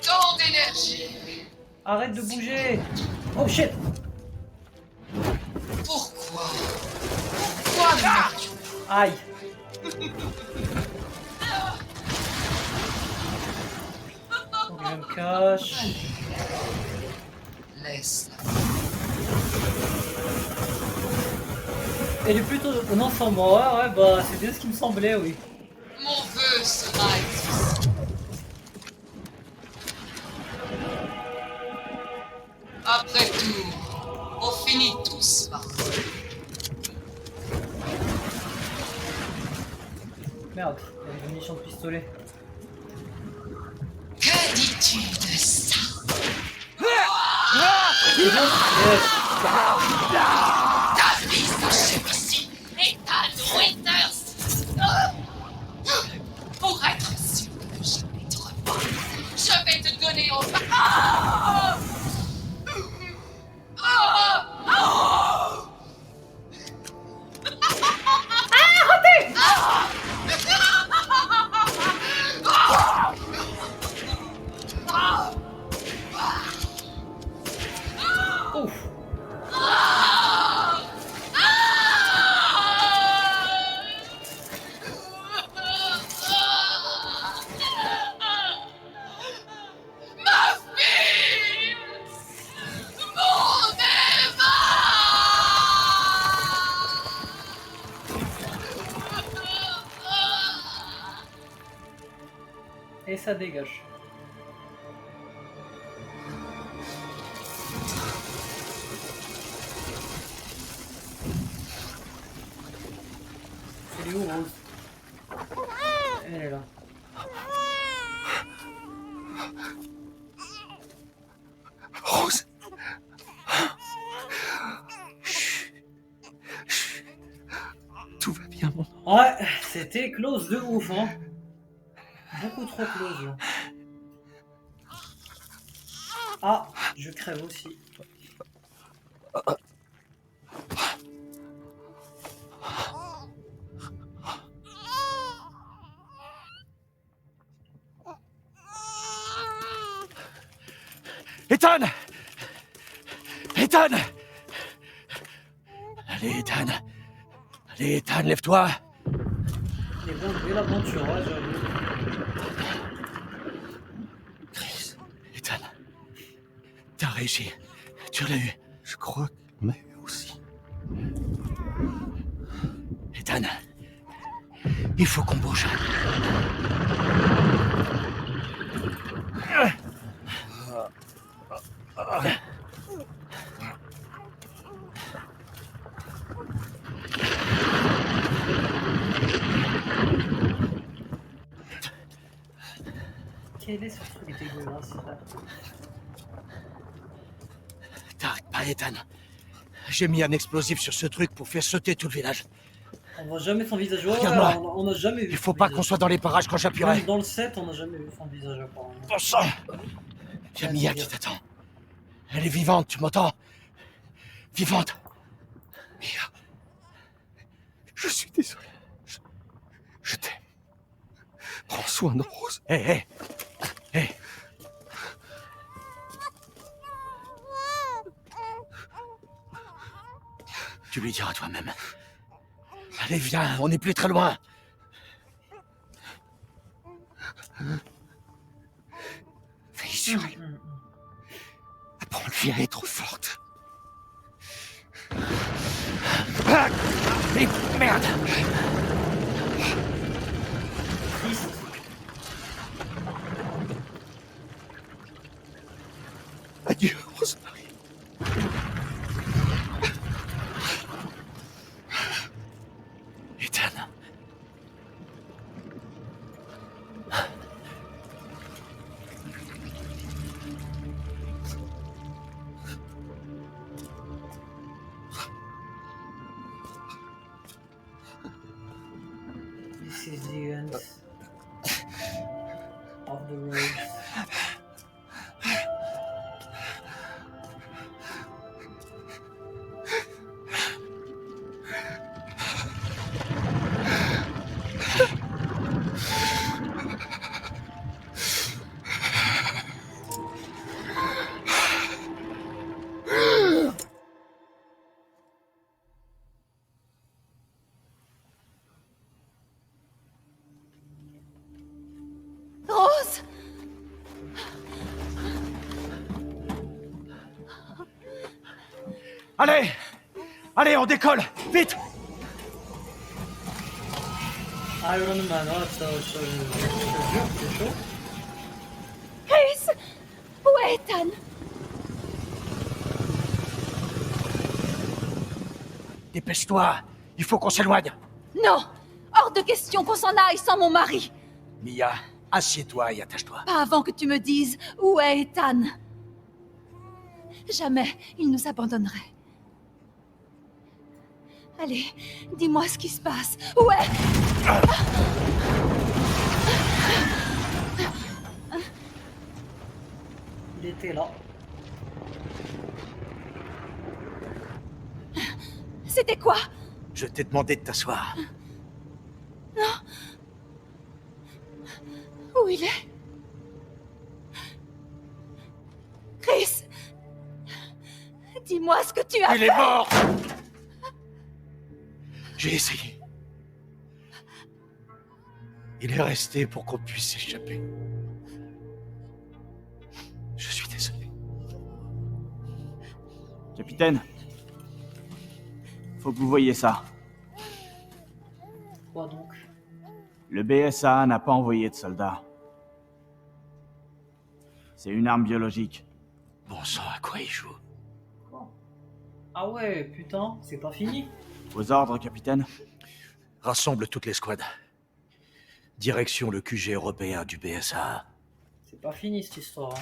Tant d'énergie. Arrête de bouger. Oh shit. Pourquoi? Pourquoi ne m'as-tu pas? Aïe. Faut que je me cache. Laisse-la. Elle est plutôt... Non, sans moi, ouais, bah c'est bien ce qui me semblait, oui. Mon vœu sera exaucé. Après tout, on finit tous par... Merde, il y a une munition de pistolet. Que dis-tu de ça? Ta vie s'achève ici et ta nourriture. Pour être sûr de ne jamais te revoir, je vais te donner en... Ouf. Ma fille! Mon Eva! Et ça dégage. Elle est où, Rose? Elle est là. Rose. Tout va bien, mon... Ouais, c'était close de ouf, hein. Beaucoup trop close, là. Ah, je crève aussi. Ethan! Ethan! Allez, Ethan. Allez, Ethan, lève-toi. C'est bon, belle aventure, ouais, j'avoue. Chris, Ethan. T'as réussi. Tu l'as eu. Je crois qu'il m'a eu aussi. Ethan. Il faut qu'on bouge. Quel est ce truc dégueulasse, frère? T'arrêtes pas, Ethan. J'ai mis un explosif sur ce truc pour faire sauter tout le village. On voit jamais son visage. Ouais, Regarde-moi. on a jamais vu. Il faut son pas visage. qu'on soit dans les parages quand j'appuierai. Même dans le set, on a jamais vu son visage apparemment. Bon sang! Il y a Mia qui t'attend. Elle est vivante, tu m'entends? Vivante. Mia. Je suis désolé. Je t'aime. Prends soin de Rose. Hé. Tu lui diras toi-même. Allez, viens, on n'est plus très loin. Veille sur elle. Apprends-lui à être forte. Ah, mais merde! Adieu, Rosemary. Ethan. This is the end of the road. Rose! Allez, on décolle! Vite! Iron Man, ouais, ça, je te jure, c'est chaud. Chris! Où est Ethan? Dépêche-toi! Il faut qu'on s'éloigne! Non! Hors de question qu'on s'en aille sans mon mari! Mia, assieds-toi et attache-toi. Pas avant que tu me dises où est Ethan. Jamais il nous abandonnerait. Allez, dis-moi ce qui se passe. Où est... Il était là. C'était quoi? Je t'ai demandé de t'asseoir. Non. Où il est? Chris! Dis-moi ce que tu as Il fait. est mort! J'ai essayé. Il est resté pour qu'on puisse s'échapper. Je suis désolé. Capitaine, faut que vous voyiez ça. Quoi donc? Le BSA n'a pas envoyé de soldats. C'est une arme biologique. Bon sang, à quoi il joue? Quoi? Ah ouais, putain, c'est pas fini. Vos ordres, capitaine? Rassemble toutes les squads. Direction le QG européen du BSA. C'est pas fini cette histoire.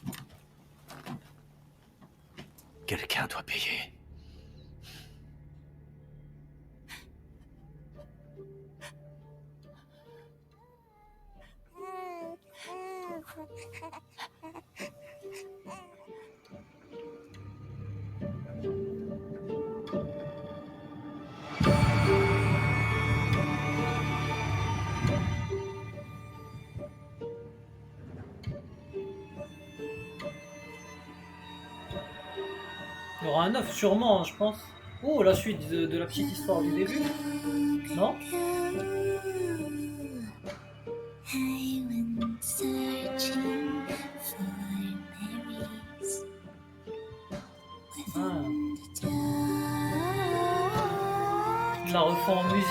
Hein. Quelqu'un doit payer. Il y aura un 9 sûrement, hein, je pense. Oh, la suite de la petite histoire du début. Non? Ah. Je la refais en musique.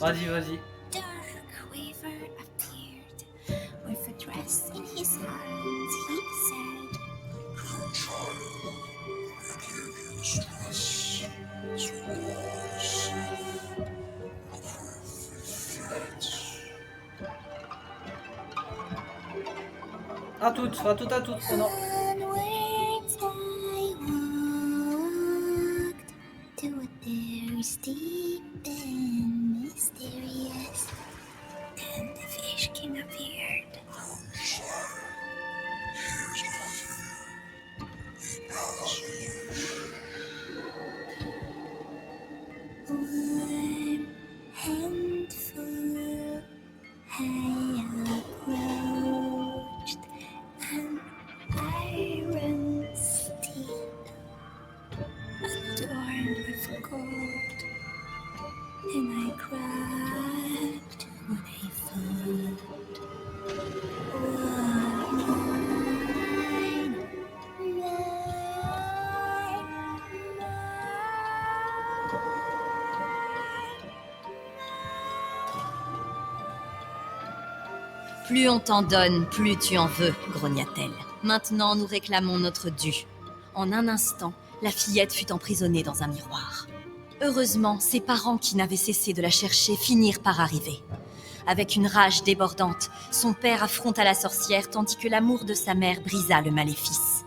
Vas-y, vas-y. Dark Weaver appeared. With a dress in his hands, he said, Your child will give you stress, scores, À toutes, non. Onwards I walked to a there's deep and mysterious, and the fish king appeared. One handful I approached an iron steed adorned with gold, and I cried when I found Plus on t'en donne, plus tu en veux, grogna-t-elle. Maintenant, nous réclamons notre dû. En un instant, la fillette fut emprisonnée dans un miroir. Heureusement, ses parents qui n'avaient cessé de la chercher finirent par arriver. Avec une rage débordante, son père affronta la sorcière tandis que l'amour de sa mère brisa le maléfice.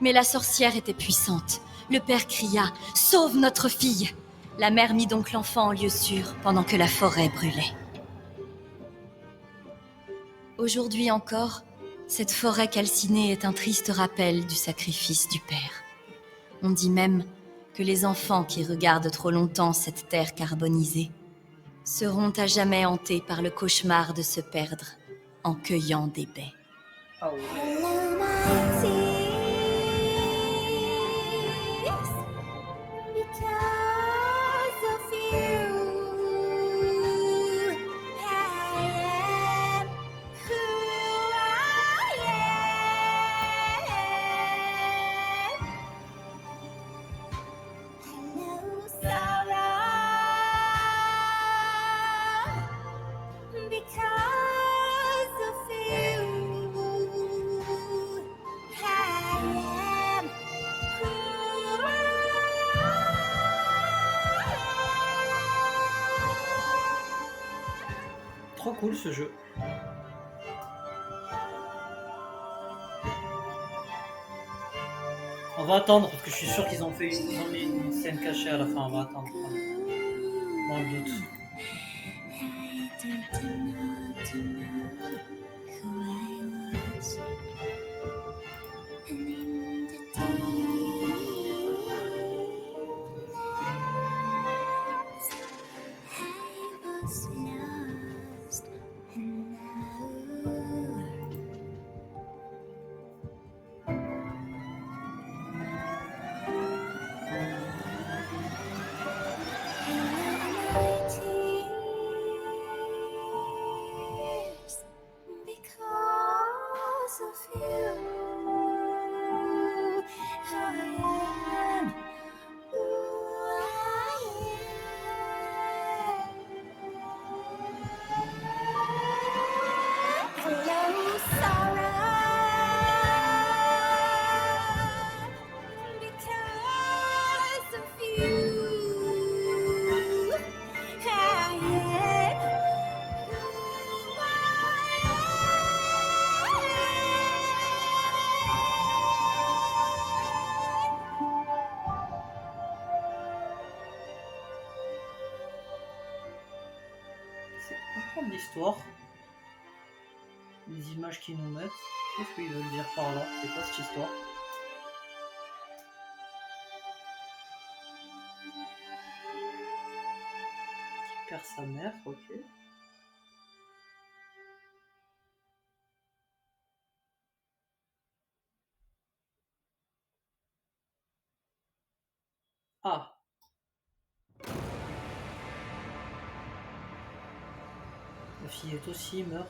Mais la sorcière était puissante. Le père cria « Sauve notre fille !» La mère mit donc l'enfant en lieu sûr pendant que la forêt brûlait. Aujourd'hui encore, cette forêt calcinée est un triste rappel du sacrifice du père. On dit même que les enfants qui regardent trop longtemps cette terre carbonisée seront à jamais hantés par le cauchemar de se perdre en cueillant des baies. Ah ouais. Hello, my tears, because of you, I am who I am. Hello, sorrow, because of you, I am who I am. Trop cool ce jeu. On va attendre parce que je suis sûr qu'ils ont mis une scène cachée à la fin. On va attendre. Dans le doute. I didn't know to know who I was, and in the deep I was lost, and now because of you, I am who I am. Hello, sorrow, because of you, I am who I am. C'est comprendre l'histoire. Les images qu'ils nous mettent. Qu'est-ce qu'ils veulent dire par là? C'est quoi cette histoire? Qui perd sa mère, ok. Ah. La fillette aussi meurt.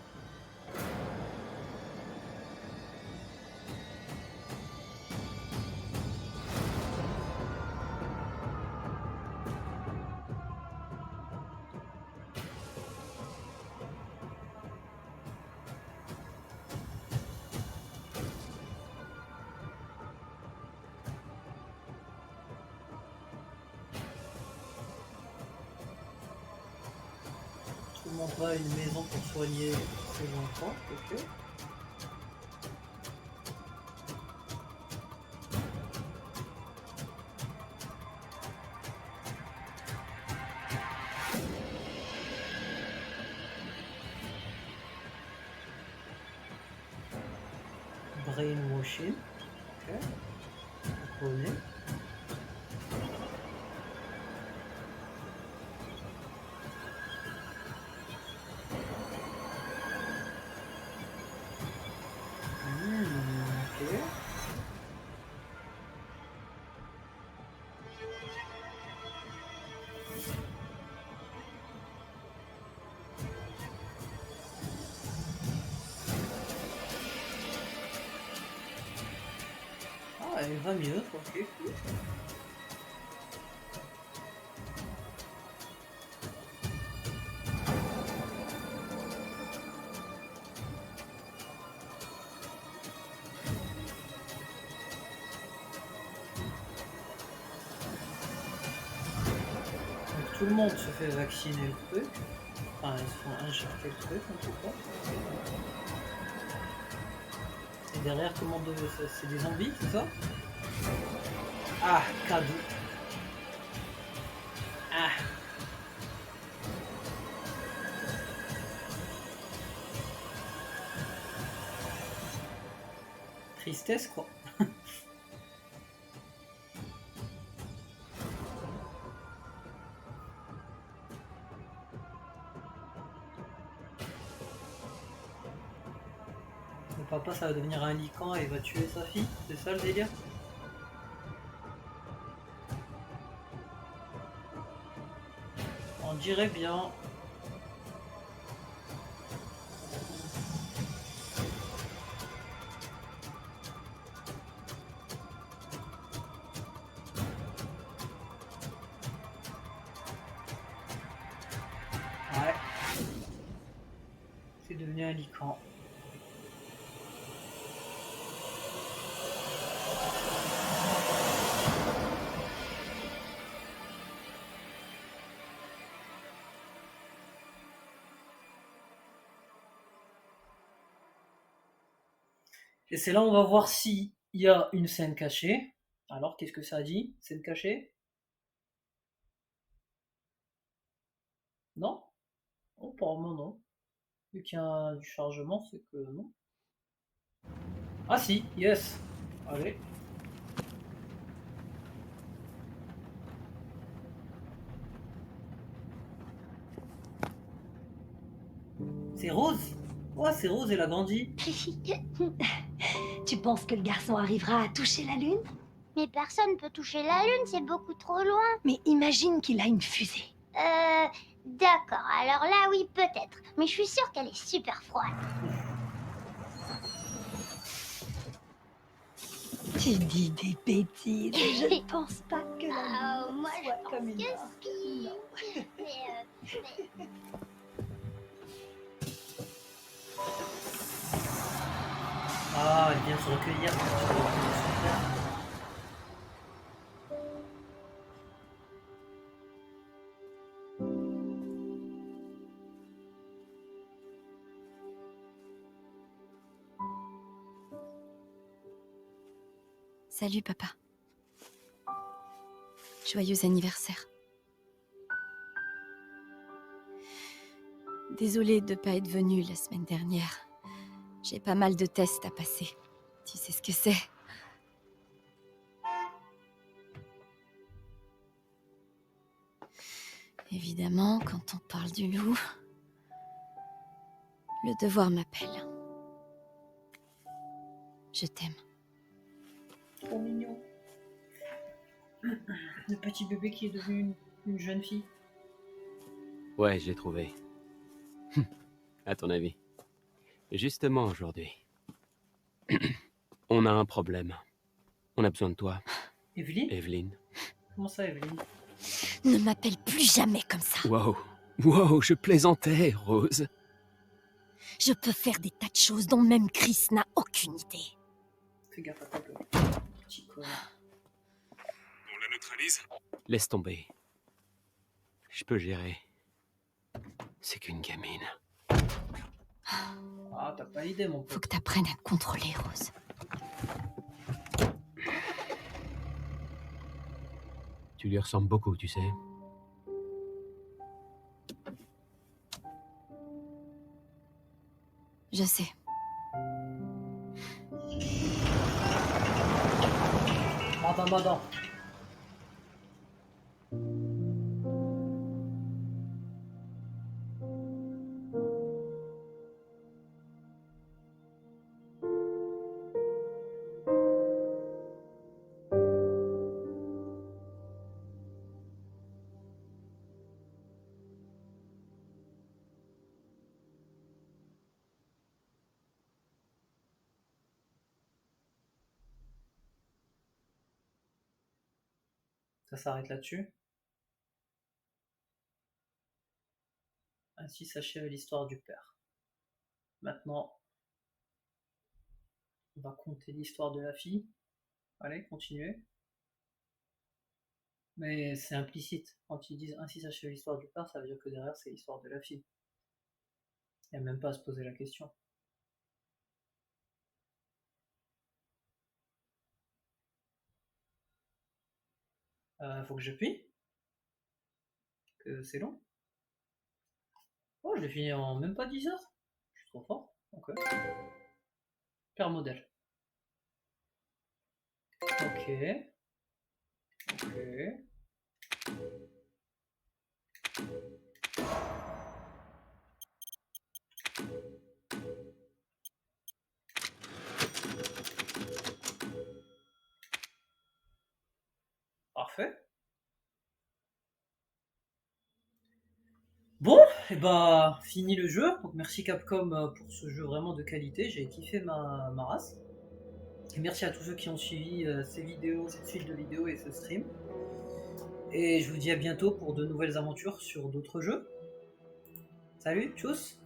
On va à une maison pour soigner ses enfants, ok. Brainwashing, ok. On connaît. Ok. Ah, elle va mieux, ok, cool. Donc, tout le monde se fait vacciner le truc. Enfin, ils se font injecter le truc en tout cas. Et derrière, comment de... c'est des zombies, c'est ça? Ah, cadeau. Ah. Tristesse, quoi. Le papa, ça va devenir un lycan et il va tuer sa fille. C'est ça le délire? On dirait bien. Ouais. C'est devenu un lycan. Et c'est là où on va voir s'il y a une scène cachée. Alors, qu'est-ce que ça dit? Scène cachée? Non? Oh, apparemment non. Vu qu'il y a du chargement, c'est que non. Ah si, yes. Allez. C'est Rose? Ouais, c'est Rose, elle a grandi. Tu penses que le garçon arrivera à toucher la Lune? Mais personne peut toucher la Lune, c'est beaucoup trop loin. Mais imagine qu'il a une fusée. D'accord, alors là oui, peut-être. Mais je suis sûre qu'elle est super froide. Tu dis des bêtises. Je ne pense pas que la Lune soit comme une marque. Non. Mais... Ah, elle vient se recueillir. Salut, papa. Joyeux anniversaire. Désolée de ne pas être venue la semaine dernière. J'ai pas mal de tests à passer. Tu sais ce que c'est. Évidemment, quand on parle du loup, le devoir m'appelle. Je t'aime. Trop mignon. Le petit bébé qui est devenu une jeune fille. Ouais, je l'ai trouvé. À ton avis. Justement aujourd'hui. On a un problème. On a besoin de toi. Evelyne? Evelyne. Comment ça, Evelyne? Ne m'appelle plus jamais comme ça. Wow. Wow, je plaisantais, Rose. Je peux faire des tas de choses dont même Chris n'a aucune idée. Fais gaffe à ta gueule. Petit connard. On la neutralise? Laisse tomber. Je peux gérer. C'est qu'une gamine. Ah, t'as pas idée, mon pote. Faut que t'apprennes à te contrôler, Rose. Tu lui ressembles beaucoup, tu sais. Je sais. Madame. Ça s'arrête là-dessus. Ainsi s'achève l'histoire du père. Maintenant, on va compter l'histoire de la fille. Allez, continuez. Mais c'est implicite. Quand ils disent ainsi s'achève l'histoire du père, ça veut dire que derrière, c'est l'histoire de la fille. Il n'y a même pas à se poser la question. Faut que j'appuie. Que c'est long. Oh, je l'ai fini en même pas 10 heures. Je suis trop fort. Ok. Père modèle. Ok. Ok. Parfait. Bon, et bah fini le jeu. Donc merci Capcom pour ce jeu vraiment de qualité. J'ai kiffé ma race. Et merci à tous ceux qui ont suivi ces vidéos, cette suite de vidéos et ce stream. Et je vous dis à bientôt pour de nouvelles aventures sur d'autres jeux. Salut, tchuss!